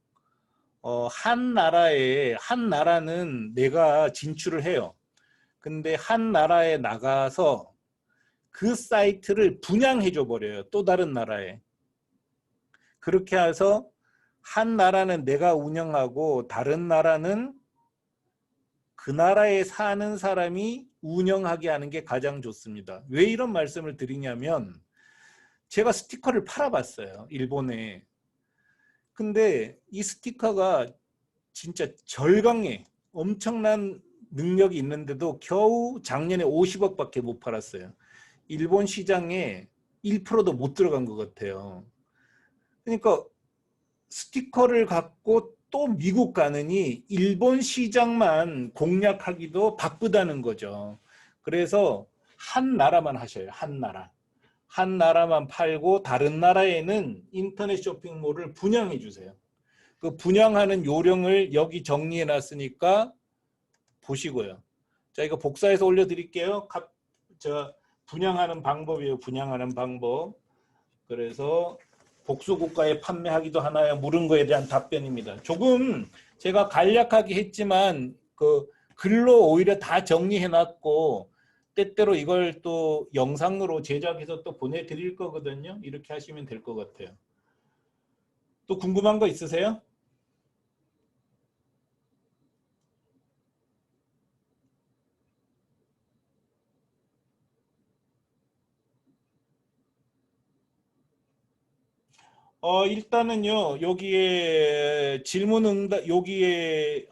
한 나라는 내가 진출을 해요. 근데 한 나라에 나가서 그 사이트를 분양해 줘 버려요. 또 다른 나라에. 그렇게 해서 한 나라는 내가 운영하고 다른 나라는 그 나라에 사는 사람이 운영하게 하는 게 가장 좋습니다. 왜 이런 말씀을 드리냐면 제가 스티커를 팔아봤어요. 일본에. 근데 이 스티커가 진짜 절강의 엄청난 능력이 있는데도 겨우 작년에 50억밖에 못 팔았어요. 일본 시장에 1%도 못 들어간 것 같아요. 그러니까 스티커를 갖고 또 미국 가느니 일본 시장만 공략하기도 바쁘다는 거죠. 그래서 한 나라만 하셔요. 한 나라. 한 나라만 팔고 다른 나라에는 인터넷 쇼핑몰을 분양해 주세요. 그 분양하는 요령을 여기 정리해 놨으니까 보시고요. 자, 이거 복사해서 올려드릴게요. 분양하는 방법이에요. 분양하는 방법. 그래서 복수국가에 판매하기도 하나요? 물은 거에 대한 답변입니다. 조금 제가 간략하게 했지만 그 글로 오히려 다 정리해놨고 때때로 이걸 또 영상으로 제작해서 또 보내드릴 거거든요. 이렇게 하시면 될 것 같아요. 또 궁금한 거 있으세요? 일단은요, 여기에 질문 응답, 여기에,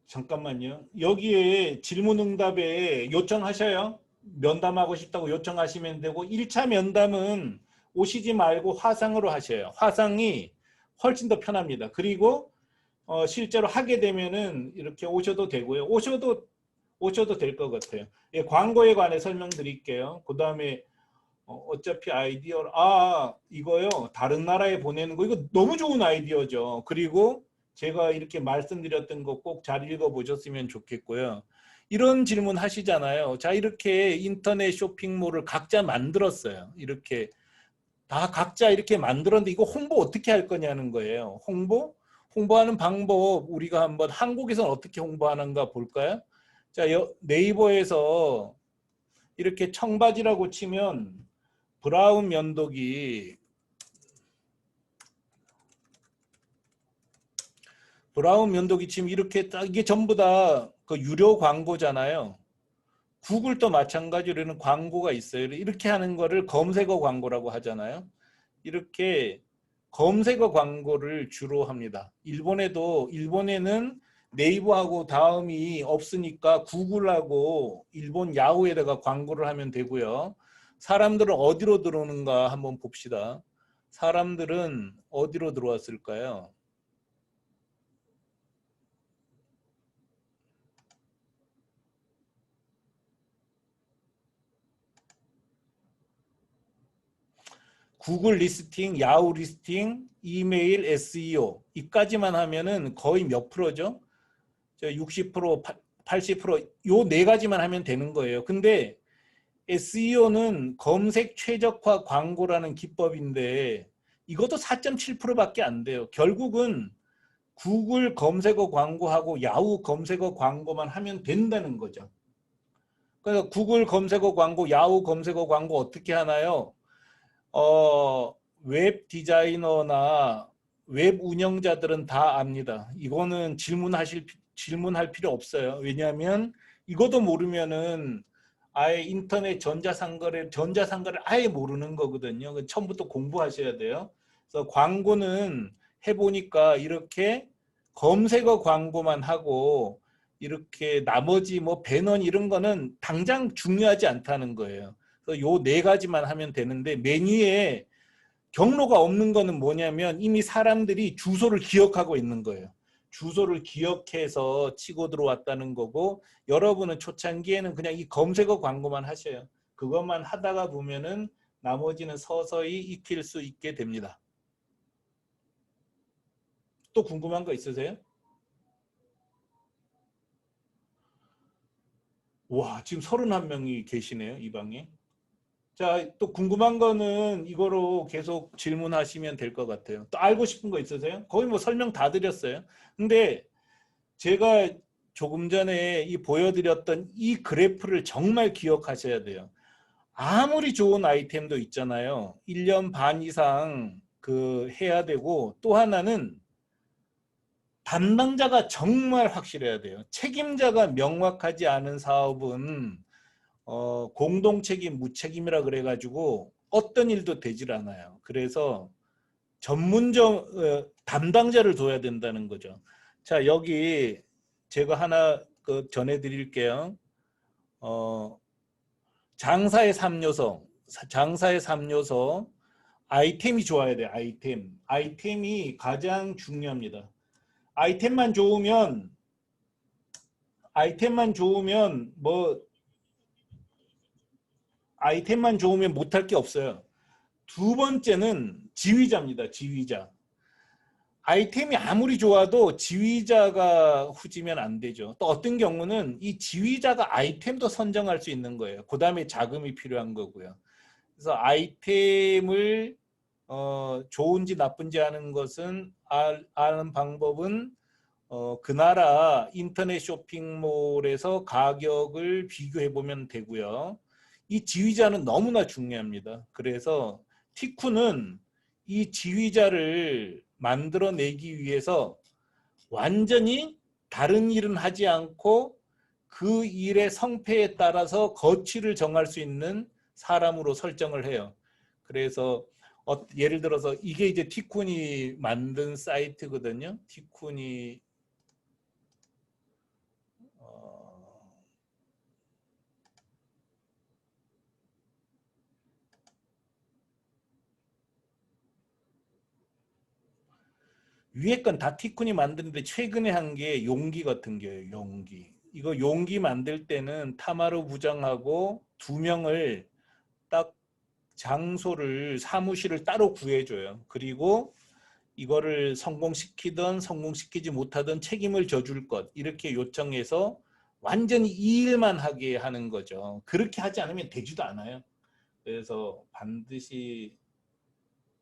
잠깐만요. 여기에 질문 응답에 요청하셔요. 면담하고 싶다고 요청하시면 되고, 1차 면담은 오시지 말고 화상으로 하셔요. 화상이 훨씬 더 편합니다. 그리고 실제로 하게 되면은 이렇게 오셔도 되고요. 오셔도 될 것 같아요. 예, 광고에 관해 설명드릴게요. 그 다음에 어차피 아이디어 이거요. 다른 나라에 보내는 거 이거 너무 좋은 아이디어죠. 그리고 제가 이렇게 말씀드렸던 거 꼭 잘 읽어보셨으면 좋겠고요. 이런 질문 하시잖아요. 자, 이렇게 인터넷 쇼핑몰을 각자 만들었어요. 이렇게 다 각자 이렇게 만들었는데 이거 홍보 어떻게 할 거냐는 거예요. 홍보하는 방법 우리가 한번 한국에서는 어떻게 홍보하는가 볼까요? 자, 네이버에서 이렇게 청바지라고 치면 브라운 면도기 치면 이렇게 딱 이게 전부 다 그 유료 광고잖아요. 구글도 마찬가지로 광고가 있어요. 이렇게 하는 거를 검색어 광고라고 하잖아요. 이렇게 검색어 광고를 주로 합니다. 일본에는 네이버하고 다음이 없으니까 구글하고 일본 야후에다가 광고를 하면 되고요. 사람들은 어디로 들어오는가 한번 봅시다. 사람들은 어디로 들어왔을까요? 구글 리스팅, 야후 리스팅, 이메일, SEO 이까지만 하면은 거의 몇 프로죠? 60%, 80%요 네 가지만 하면 되는 거예요. 근데 SEO는 검색 최적화 광고라는 기법인데 이것도 4.7%밖에 안 돼요. 결국은 구글 검색어 광고하고 야후 검색어 광고만 하면 된다는 거죠. 그래서 구글 검색어 광고, 야후 검색어 광고 어떻게 하나요? 웹 디자이너나 웹 운영자들은 다 압니다. 이거는 질문할 필요 없어요. 왜냐하면 이것도 모르면은 아예 인터넷 전자상거래를 아예 모르는 거거든요. 처음부터 공부하셔야 돼요. 그래서 광고는 해보니까 이렇게 검색어 광고만 하고 이렇게 나머지 뭐 배너 이런 거는 당장 중요하지 않다는 거예요. 그래서 요 네 가지만 하면 되는데 메뉴에 경로가 없는 거는 뭐냐면 이미 사람들이 주소를 기억하고 있는 거예요. 주소를 기억해서 치고 들어왔다는 거고 여러분은 초창기에는 그냥 이 검색어 광고만 하셔요. 그것만 하다가 보면은 나머지는 서서히 익힐 수 있게 됩니다. 또 궁금한 거 있으세요? 와, 지금 31명이 계시네요, 이 방에. 자, 또 궁금한 거는 이거로 계속 질문하시면 될 것 같아요. 또 알고 싶은 거 있으세요? 거의 뭐 설명 다 드렸어요. 근데 제가 조금 전에 이 보여드렸던 이 그래프를 정말 기억하셔야 돼요. 아무리 좋은 아이템도 있잖아요. 1년 반 이상 해야 되고 또 하나는 담당자가 정말 확실해야 돼요. 책임자가 명확하지 않은 사업은 공동책임, 무책임이라 그래가지고 어떤 일도 되질 않아요. 그래서 담당자를 둬야 된다는 거죠. 자, 여기 제가 하나 전해드릴게요. 어, 장사의 3요소, 장사의 3요소, 아이템이 좋아야 돼요. 아이템이 가장 중요합니다. 아이템만 좋으면 뭐 아이템만 좋으면 못할 게 없어요. 두 번째는 지휘자입니다. 지휘자. 아이템이 아무리 좋아도 지휘자가 후지면 안 되죠. 또 어떤 경우는 이 지휘자가 아이템도 선정할 수 있는 거예요. 그 다음에 자금이 필요한 거고요. 그래서 아이템을 좋은지 나쁜지 하는 것은 아는 방법은 그 나라 인터넷 쇼핑몰에서 가격을 비교해 보면 되고요. 이 지휘자는 너무나 중요합니다. 그래서 티쿠는 이 지휘자를 만들어내기 위해서 완전히 다른 일은 하지 않고 그 일의 성패에 따라서 거취를 정할 수 있는 사람으로 설정을 해요. 그래서 예를 들어서 이게 이제 티쿤이 만든 사이트거든요. 티쿤이 위에 건 다 티쿤이 만드는데 최근에 한 게 용기 같은 게요. 용기. 이거 용기 만들 때는 타마루 부장하고 두 명을 딱 장소를 사무실을 따로 구해줘요. 그리고 이거를 성공시키든 성공시키지 못하든 책임을 져줄 것 이렇게 요청해서 완전히 이 일만 하게 하는 거죠. 그렇게 하지 않으면 되지도 않아요. 그래서 반드시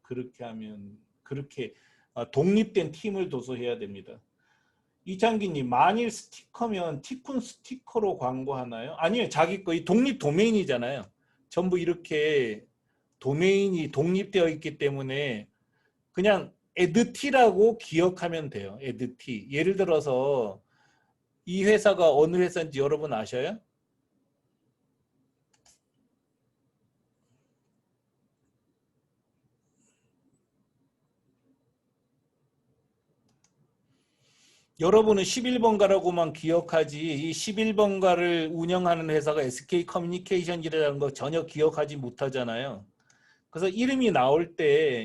그렇게 하면 그렇게 독립된 팀을 도서해야 됩니다. 이창기님, 만일 스티커면 티쿤 스티커로 광고하나요? 아니요, 자기 거 이 독립 도메인이잖아요. 전부 이렇게 도메인이 독립되어 있기 때문에 그냥 에드티라고 기억하면 돼요. 에드티. 예를 들어서 이 회사가 어느 회사인지 여러분 아셔요? 여러분은 11번가라고만 기억하지 이 11번가를 운영하는 회사가 SK 커뮤니케이션이라는 거 전혀 기억하지 못하잖아요. 그래서 이름이 나올 때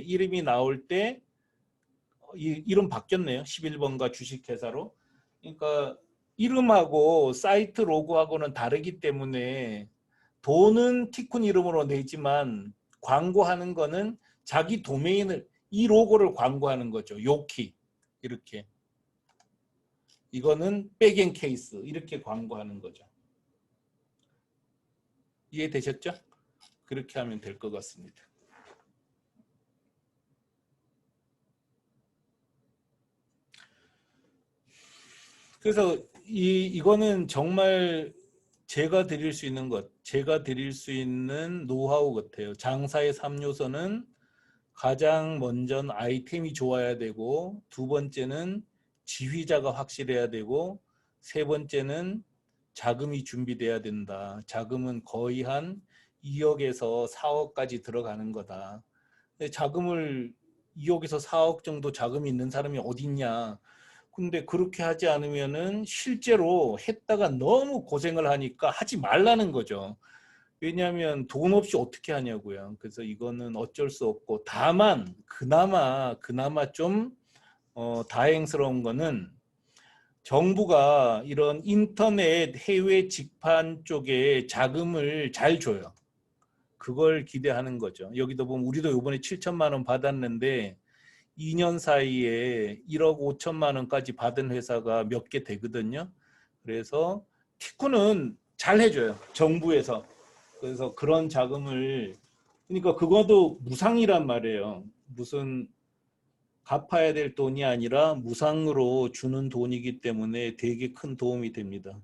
이름 바뀌었네요. 11번가 주식회사로. 그러니까 이름하고 사이트 로고하고는 다르기 때문에 돈은 티쿤 이름으로 내지만 광고하는 거는 자기 도메인을 이 로고를 광고하는 거죠. 요키 이렇게. 이거는 백앤 케이스 이렇게 광고하는 거죠. 이해되셨죠? 그렇게 하면 될 것 같습니다. 그래서 이거는 정말 제가 드릴 수 있는 것, 제가 드릴 수 있는 노하우 같아요. 장사의 3요소는 가장 먼저 아이템이 좋아야 되고, 두 번째는 지휘자가 확실해야 되고, 세 번째는 자금이 준비돼야 된다. 자금은 거의 한 2억에서 4억까지 들어가는 거다. 자금을 2억에서 4억 정도 자금이 있는 사람이 어디 있냐. 근데 그렇게 하지 않으면은 실제로 했다가 너무 고생을 하니까 하지 말라는 거죠. 왜냐하면 돈 없이 어떻게 하냐고요. 그래서 이거는 어쩔 수 없고 다만 그나마 좀 다행스러운 거는 정부가 이런 인터넷 해외 직판 쪽에 자금을 잘 줘요. 그걸 기대하는 거죠. 여기도 보면 우리도 이번에 7천만 원 받았는데 2년 사이에 1억 5천만 원까지 받은 회사가 몇 개 되거든요. 그래서 티쿠는 잘 해줘요. 정부에서. 그래서 그런 자금을 그러니까 그것도 무상이란 말이에요. 무슨 갚아야 될 돈이 아니라 무상으로 주는 돈이기 때문에 되게 큰 도움이 됩니다.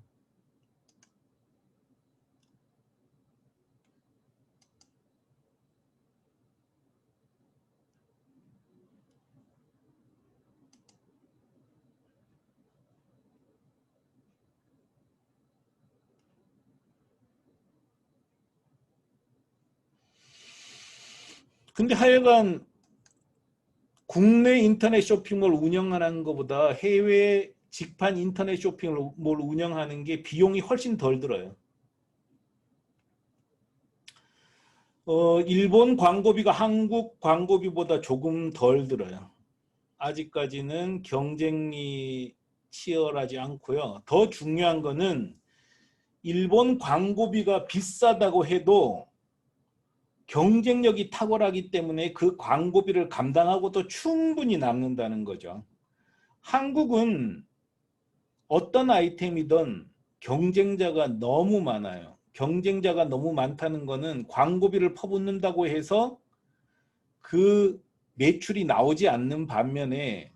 근데 하여간 국내 인터넷 쇼핑몰 운영하는 것보다 해외 직판 인터넷 쇼핑몰 운영하는 게 비용이 훨씬 덜 들어요. 일본 광고비가 한국 광고비보다 조금 덜 들어요. 아직까지는 경쟁이 치열하지 않고요. 더 중요한 거는 일본 광고비가 비싸다고 해도 경쟁력이 탁월하기 때문에 그 광고비를 감당하고도 충분히 남는다는 거죠. 한국은 어떤 아이템이든 경쟁자가 너무 많아요. 경쟁자가 너무 많다는 거는 광고비를 퍼붓는다고 해서 그 매출이 나오지 않는 반면에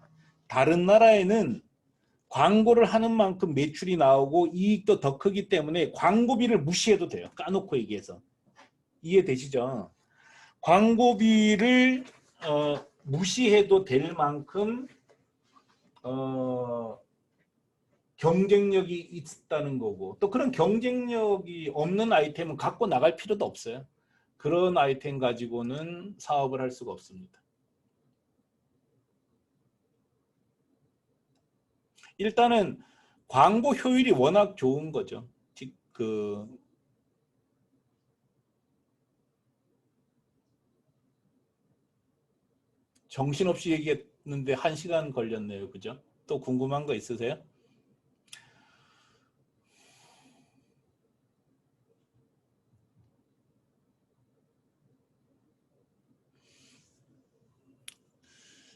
다른 나라에는 광고를 하는 만큼 매출이 나오고 이익도 더 크기 때문에 광고비를 무시해도 돼요. 까놓고 얘기해서. 이해되시죠? 광고비를 무시해도 될 만큼 어, 경쟁력이 있다는 거고 또 그런 경쟁력이 없는 아이템은 갖고 나갈 필요도 없어요. 그런 아이템 가지고는 사업을 할 수가 없습니다. 일단은 광고 효율이 워낙 좋은 거죠. 그 정신없이 얘기해 했는데 1시간 걸렸네요. 그죠? 또 궁금한 거 있으세요?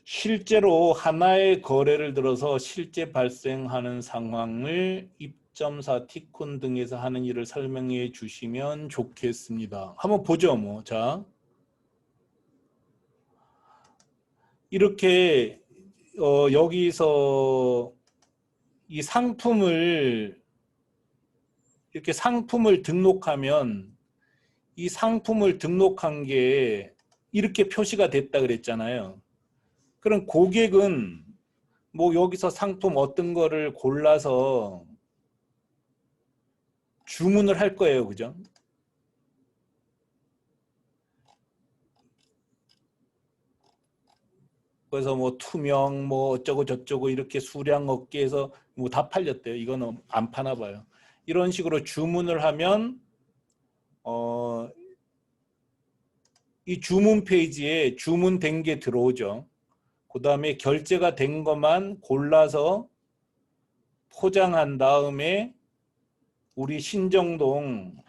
실제로 하나의 거래를 들어서 실제 발생하는 상황을 입점사, 티쿤 등에서 하는 일을 설명해 주시면 좋겠습니다. 한번 보죠, 뭐. 자, 이렇게 여기서 이 상품을 이렇게 상품을 등록하면 이 상품을 등록한 게 이렇게 표시가 됐다 그랬잖아요. 그럼 고객은 뭐 여기서 상품 어떤 거를 골라서 주문을 할 거예요. 그죠? 그래서 뭐 투명 뭐 어쩌고 저쩌고 이렇게 수량 업계에서 뭐 다 팔렸대요. 이거는 안 파나 봐요. 이런 식으로 주문을 하면 이 주문 페이지에 주문된 게 들어오죠. 그 다음에 결제가 된 것만 골라서 포장한 다음에 우리 신정동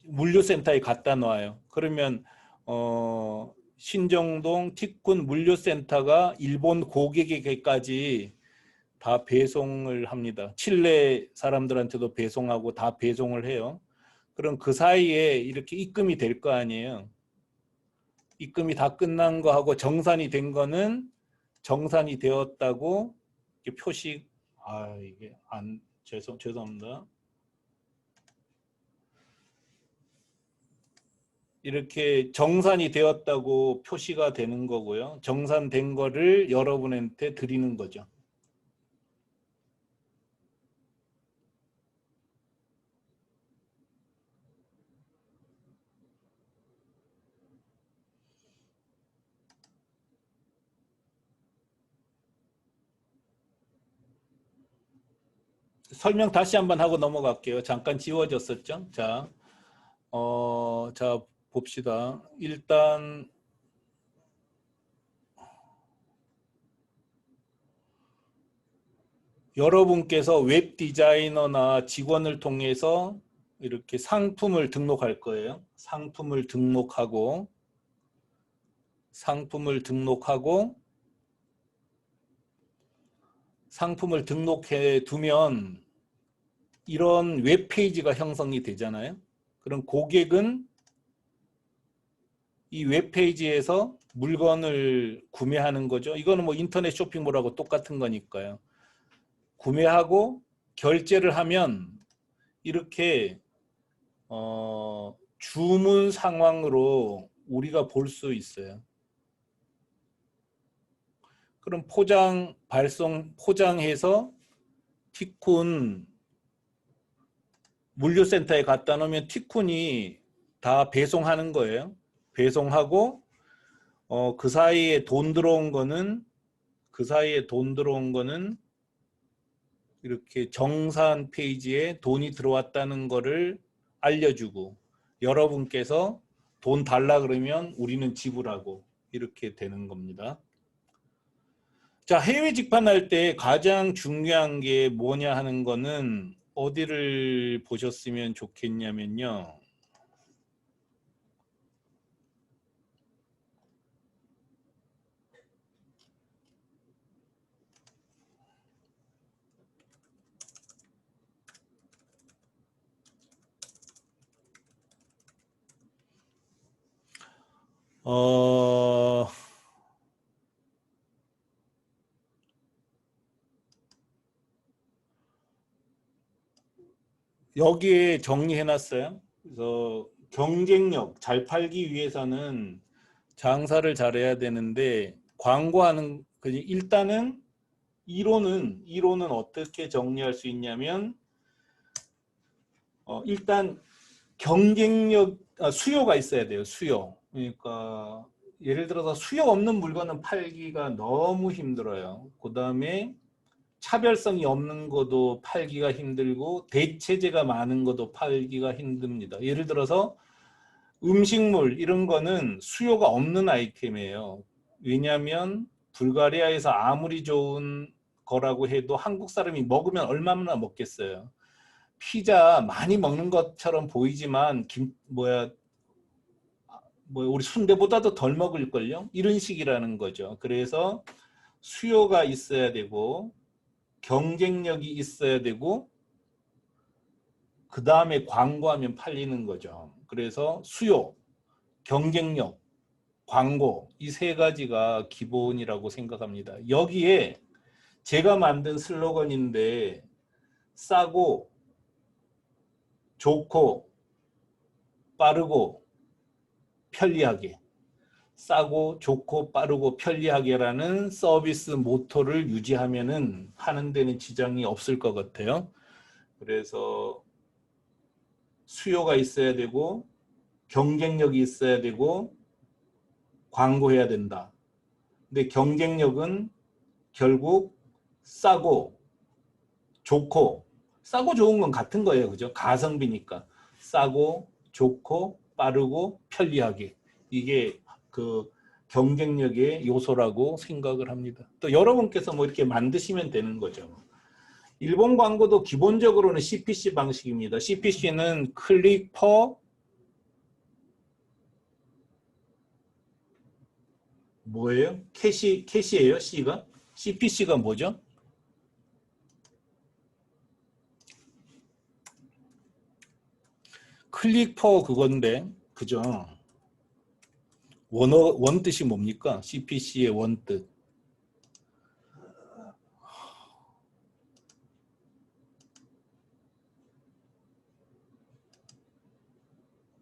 물류센터에 갖다 놔요. 그러면 신정동 티쿤 물류센터가 일본 고객에게까지 다 배송을 합니다. 칠레 사람들한테도 배송하고 다 배송을 해요. 그럼 그 사이에 이렇게 입금이 될 거 아니에요. 입금이 다 끝난 거하고 정산이 된 거는 정산이 되었다고 이렇게 표시. 이게 안 죄송합니다. 이렇게 정산이 되었다고 표시가 되는 거고요. 정산된 거를 여러분한테 드리는 거죠. 설명 다시 한번 하고 넘어갈게요. 잠깐 지워졌었죠. 자 봅시다. 일단 여러분께서 웹 디자이너나 직원을 통해서 이렇게 상품을 등록할 거예요. 상품을 등록하고 상품을 등록해 두면 이런 웹페이지가 형성이 되잖아요. 그럼 고객은 이 웹페이지에서 물건을 구매하는 거죠. 이거는 뭐 인터넷 쇼핑몰하고 똑같은 거니까요. 구매하고 결제를 하면 이렇게 주문 상황으로 우리가 볼 수 있어요. 그럼 포장해서 티쿤 물류센터에 갖다 놓으면 티쿤이 다 배송하는 거예요. 배송하고 그 사이에 돈 들어온 거는 이렇게 정산 페이지에 돈이 들어왔다는 거를 알려주고 여러분께서 돈 달라 그러면 우리는 지불하고 이렇게 되는 겁니다. 자, 해외 직판할 때 가장 중요한 게 뭐냐 하는 거는 어디를 보셨으면 좋겠냐면요. 여기에 정리해놨어요. 그래서 경쟁력 잘 팔기 위해서는 장사를 잘해야 되는데 광고하는 일단은 이론은 어떻게 정리할 수 있냐면 일단 경쟁력 수요가 있어야 돼요. 수요. 그러니까 예를 들어서 수요 없는 물건은 팔기가 너무 힘들어요. 그 다음에 차별성이 없는 것도 팔기가 힘들고 대체재가 많은 것도 팔기가 힘듭니다. 예를 들어서 음식물 이런 거는 수요가 없는 아이템이에요. 왜냐하면 불가리아에서 아무리 좋은 거라고 해도 한국 사람이 먹으면 얼마나 먹겠어요. 피자 많이 먹는 것처럼 보이지만 우리 순대보다도 덜 먹을걸요? 이런 식이라는 거죠. 그래서 수요가 있어야 되고 경쟁력이 있어야 되고 그 다음에 광고하면 팔리는 거죠. 그래서 수요, 경쟁력, 광고 이 세 가지가 기본이라고 생각합니다. 여기에 제가 만든 슬로건인데 싸고 좋고 빠르고 편리하게 싸고 좋고 빠르고 편리하게라는 서비스 모토를 유지하면은 하는 데는 지장이 없을 것 같아요. 그래서 수요가 있어야 되고 경쟁력이 있어야 되고 광고해야 된다. 근데 경쟁력은 결국 싸고 좋은 건 같은 거예요. 그죠? 가성비니까. 싸고 좋고 빠르고 편리하게. 이게 그 경쟁력의 요소라고 생각을 합니다. 또 여러분께서 뭐 이렇게 만드시면 되는 거죠. 일본 광고도 기본적으로는 CPC 방식입니다. CPC는 클릭 퍼 뭐예요? 캐시예요? C가? CPC가 뭐죠? 클릭 퍼 그건데 그죠? 원 뜻이 뭡니까? CPC의 원 뜻.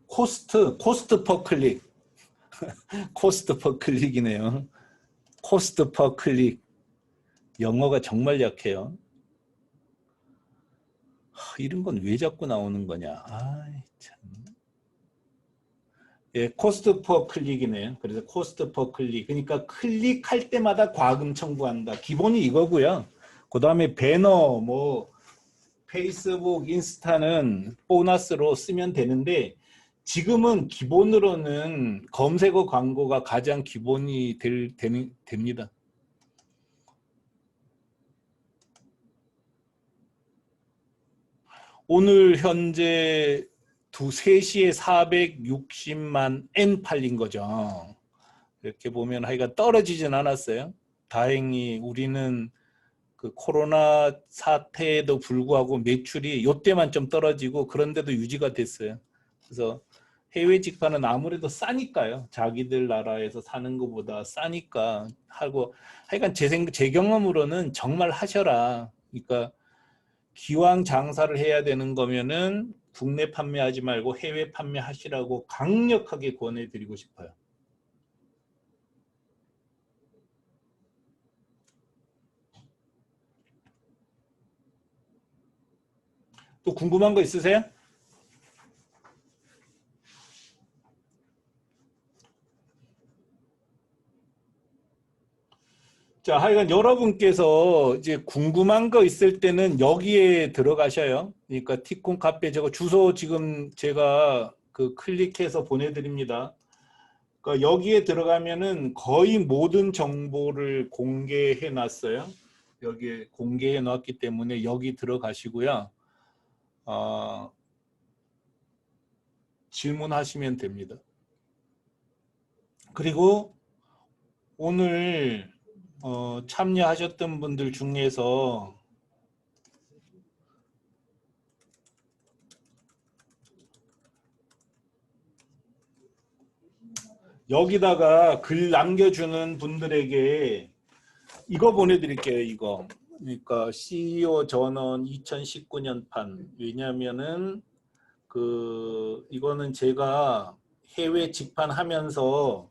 코스트 퍼 클릭. 코스트 퍼 클릭이네요. 코스트 퍼 클릭. 영어가 정말 약해요. 이런 건 왜 자꾸 나오는 거냐. 아이, 참. 예, 코스트 퍼 클릭이네요. 그래서 코스트 퍼 클릭. 그러니까 클릭할 때마다 과금 청구한다. 기본이 이거고요. 그 다음에 배너, 뭐 페이스북, 인스타는 보너스로 쓰면 되는데 지금은 기본으로는 검색어 광고가 가장 기본이 됩니다. 오늘 현재 3시에 460만 N 팔린 거죠. 이렇게 보면 하여간 떨어지진 않았어요. 다행히 우리는 그 코로나 사태에도 불구하고 매출이 이때만 좀 떨어지고 그런데도 유지가 됐어요. 그래서 해외 직판은 아무래도 싸니까요. 자기들 나라에서 사는 것보다 싸니까 하고 하여간 제 경험으로는 정말 하셔라. 그러니까 기왕 장사를 해야 되는 거면은 국내 판매하지 말고 해외 판매하시라고 강력하게 권해드리고 싶어요. 또 궁금한 거 있으세요? 자, 하여간 여러분께서 이제 궁금한 거 있을 때는 여기에 들어가셔요. 그러니까 티콘 카페 저거 주소 지금 제가 그 클릭해서 보내드립니다. 그러니까 여기에 들어가면은 거의 모든 정보를 공개해 놨어요. 여기에 공개해 놨기 때문에 여기 들어가시고요. 어, 질문하시면 됩니다. 그리고 오늘 참여하셨던 분들 중에서 여기다가 글 남겨주는 분들에게 이거 보내드릴게요. 이거. 그러니까 CEO 전원 2019년 판. 왜냐면은 이거는 제가 해외 직판하면서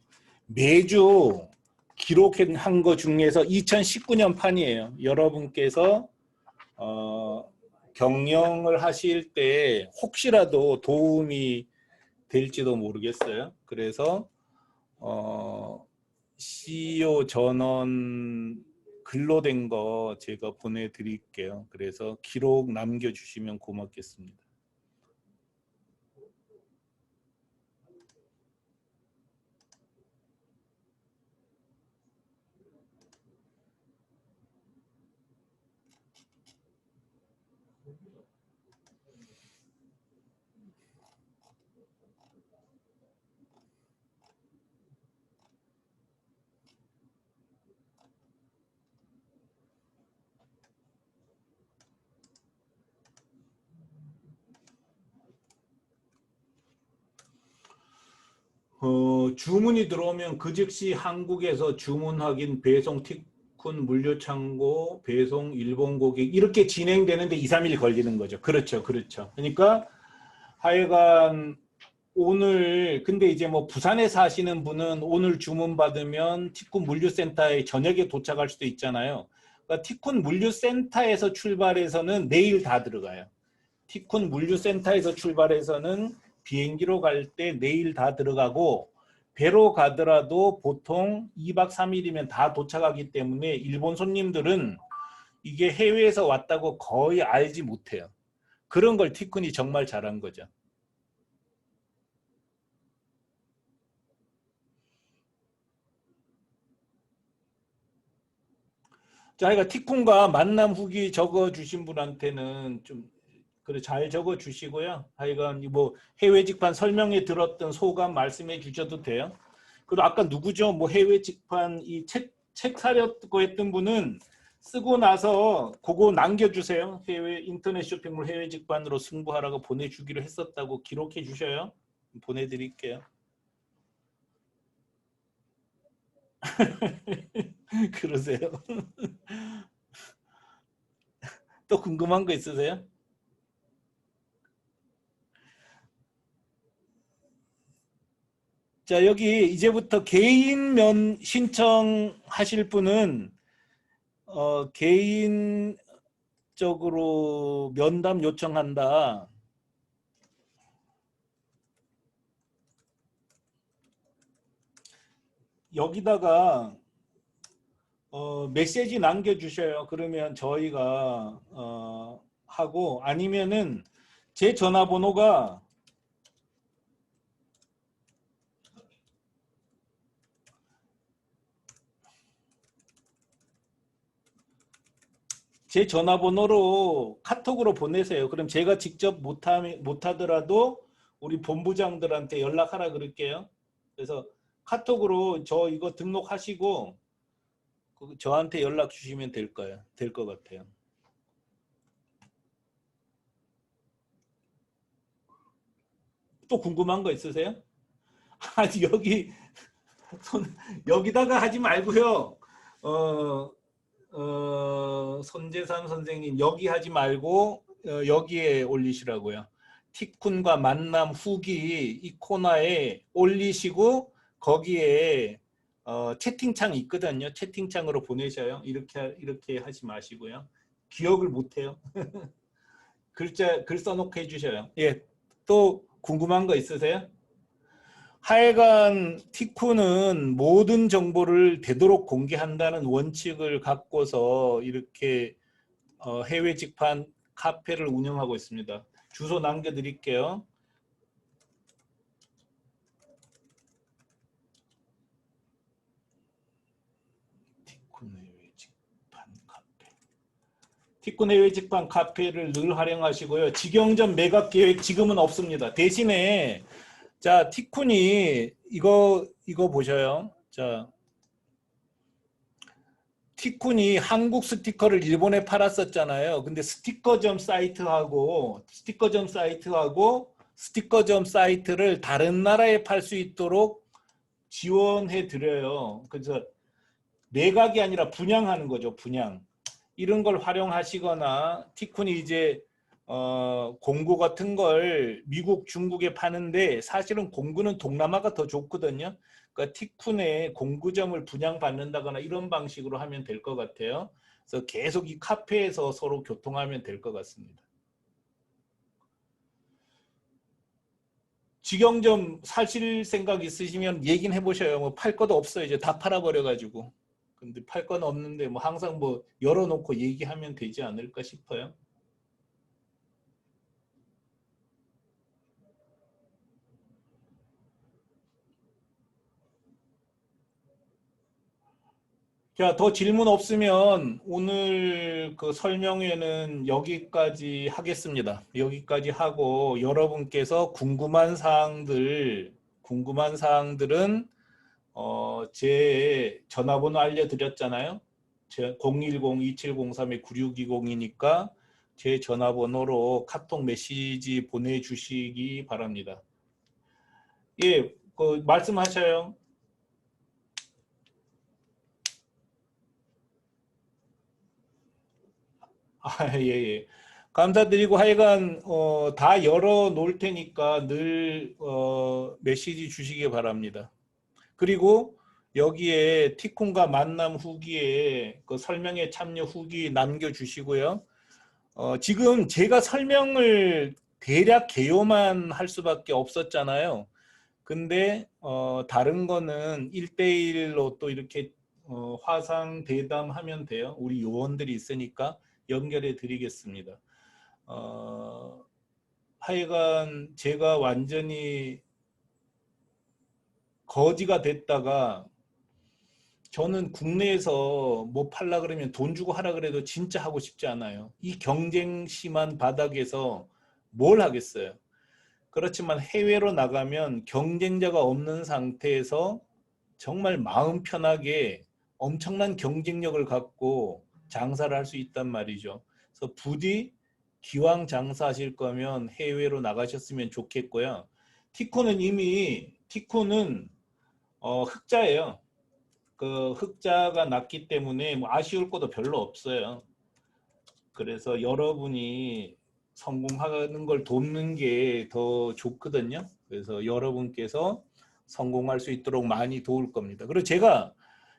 매주 기록한 거 중에서 2019년 판이에요. 여러분께서 경영을 하실 때 혹시라도 도움이 될지도 모르겠어요. 그래서 CEO 전원 글로 된 거 제가 보내드릴게요. 그래서 기록 남겨주시면 고맙겠습니다. 주문이 들어오면 그 즉시 한국에서 주문 확인, 배송, 티쿤, 물류 창고, 배송, 일본 고객 이렇게 진행되는데 2, 3일 걸리는 거죠. 그렇죠. 그렇죠. 그러니까 하여간 오늘 근데 이제 뭐 부산에 사시는 분은 오늘 주문 받으면 티쿤 물류센터에 저녁에 도착할 수도 있잖아요. 그러니까 티쿤 물류센터에서 출발해서는 내일 다 들어가요. 티쿤 물류센터에서 출발해서는 비행기로 갈 때 내일 다 들어가고 배로 가더라도 보통 2박 3일이면 다 도착하기 때문에 일본 손님들은 이게 해외에서 왔다고 거의 알지 못해요. 그런 걸 티쿤이 정말 잘한 거죠. 자기가 티쿤과 만남 후기 적어주신 분한테는 좀 그래 잘 적어 주시고요. 하여간 뭐 해외 직판 설명회 들었던 소감 말씀해 주셔도 돼요. 그리고 아까 누구죠? 뭐 해외 직판 이 책 사려고 했던 분은 쓰고 나서 그거 남겨주세요. 해외 인터넷 쇼핑몰 해외 직판으로 승부하라고 보내주기로 했었다고 기록해 주셔요. 보내드릴게요. 그러세요. 또 궁금한 거 있으세요? 자, 여기 이제부터 개인 면 신청하실 분은 개인적으로 면담 요청한다. 여기다가 메시지 남겨주셔요. 그러면 저희가 하고 아니면은 제 전화번호가 제 전화번호로 카톡으로 보내세요. 그럼 제가 직접 못하더라도 우리 본부장들한테 연락하라 그럴게요. 그래서 카톡으로 저 이거 등록하시고 저한테 연락 주시면 될 거예요. 될 것 같아요. 또 궁금한 거 있으세요? 아니 여기다가 하지 말고요. 어, 손재산 선생님 여기 하지 말고 여기에 올리시라고요. 티쿤과 만남 후기 이 코너에 올리시고 거기에 채팅창 있거든요. 채팅창으로 보내셔요. 이렇게 하지 마시고요. 기억을 못해요. 글 써놓고 해주셔요. 예, 또 궁금한 거 있으세요? 하여간 티쿠는 모든 정보를 되도록 공개한다는 원칙을 갖고서 이렇게 해외 직판 카페를 운영하고 있습니다. 주소 남겨드릴게요. 티쿤 해외 직판 카페. 티쿤 해외 직판 카페를 늘 활용하시고요. 직영점 매각 계획 지금은 없습니다. 대신에 자 티쿤이 이거 보셔요. 자 티쿤이 한국 스티커를 일본에 팔았었잖아요. 근데 스티커점 사이트를 다른 나라에 팔 수 있도록 지원해 드려요. 그래서 매각이 아니라 분양하는 거죠. 분양. 이런 걸 활용하시거나 티쿤이 이제 공구 같은 걸 미국, 중국에 파는데 사실은 공구는 동남아가 더 좋거든요. 그러니까 티쿤의 공구점을 분양받는다거나 이런 방식으로 하면 될 것 같아요. 그래서 계속 이 카페에서 서로 교통하면 될 것 같습니다. 직영점 사실 생각 있으시면 얘기는 해보셔요. 뭐 팔 것도 없어요. 이제 다 팔아버려가지고. 근데 팔 건 없는데 뭐 항상 뭐 열어놓고 얘기하면 되지 않을까 싶어요. 자, 더 질문 없으면 오늘 그 설명회는 여기까지 하겠습니다. 여기까지 하고 여러분께서 궁금한 사항들은 제 전화번호 알려드렸잖아요. 제 010-2703-9620이니까 제 전화번호로 카톡 메시지 보내주시기 바랍니다. 예, 그 말씀하셔요. 아, 예, 예. 감사드리고 하여간 다 열어 놓을 테니까 늘 메시지 주시기 바랍니다. 그리고 여기에 티쿤과 만남 후기에 그 설명에 참여 후기 남겨주시고요. 지금 제가 설명을 대략 개요만 할 수밖에 없었잖아요. 근데 다른 거는 1대1로 또 이렇게 화상 대담하면 돼요. 우리 요원들이 있으니까 연결해 드리겠습니다. 하여간 제가 완전히 거지가 됐다가 저는 국내에서 뭐 팔라 그러면 돈 주고 하라 그래도 진짜 하고 싶지 않아요. 이 경쟁 심한 바닥에서 뭘 하겠어요. 그렇지만 해외로 나가면 경쟁자가 없는 상태에서 정말 마음 편하게 엄청난 경쟁력을 갖고 장사를 할 수 있단 말이죠. 그래서 부디 기왕 장사하실 거면 해외로 나가셨으면 좋겠고요. 티코는 흑자예요. 그 흑자가 났기 때문에 뭐 아쉬울 것도 별로 없어요. 그래서 여러분이 성공하는 걸 돕는 게 더 좋거든요. 그래서 여러분께서 성공할 수 있도록 많이 도울 겁니다. 그리고 제가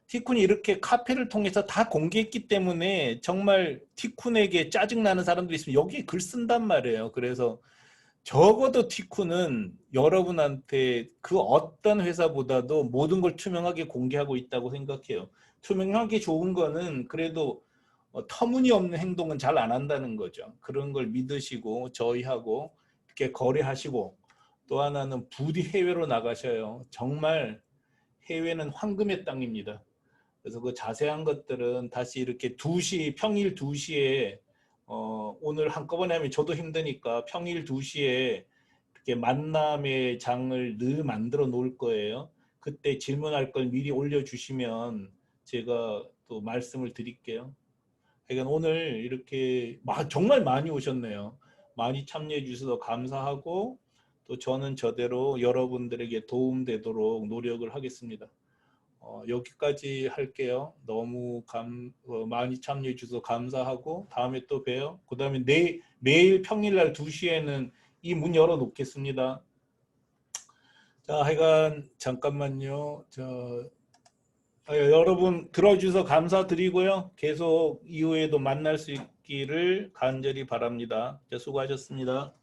티쿤이 이렇게 카페를 통해서 다 공개했기 때문에 정말 티쿤에게 짜증나는 사람들이 있으면 여기에 글 쓴단 말이에요. 그래서 적어도 티쿤은 여러분한테 그 어떤 회사보다도 모든 걸 투명하게 공개하고 있다고 생각해요. 투명하게 좋은 거는 그래도 터무니없는 행동은 잘 안 한다는 거죠. 그런 걸 믿으시고 저희하고 이렇게 거래하시고 또 하나는 부디 해외로 나가셔요. 정말 해외는 황금의 땅입니다. 그래서 그 자세한 것들은 다시 이렇게 평일 2시에 오늘 한꺼번에 하면 저도 힘드니까 평일 2시에 이렇게 만남의 장을 늘 만들어 놓을 거예요. 그때 질문할 걸 미리 올려주시면 제가 또 말씀을 드릴게요. 그러니까 오늘 이렇게 정말 많이 오셨네요. 많이 참여해 주셔서 감사하고 또 저는 저대로 여러분들에게 도움되도록 노력을 하겠습니다. 여기까지 할게요. 너무 많이 참여해 주셔서 감사하고 다음에 또 봬요. 그 다음에 매일 평일날 2시에는 이 문 열어 놓겠습니다. 자, 하여간 잠깐만요. 여러분 들어주셔서 감사드리고요. 계속 이후에도 만날 수 있기를 간절히 바랍니다. 자, 수고하셨습니다.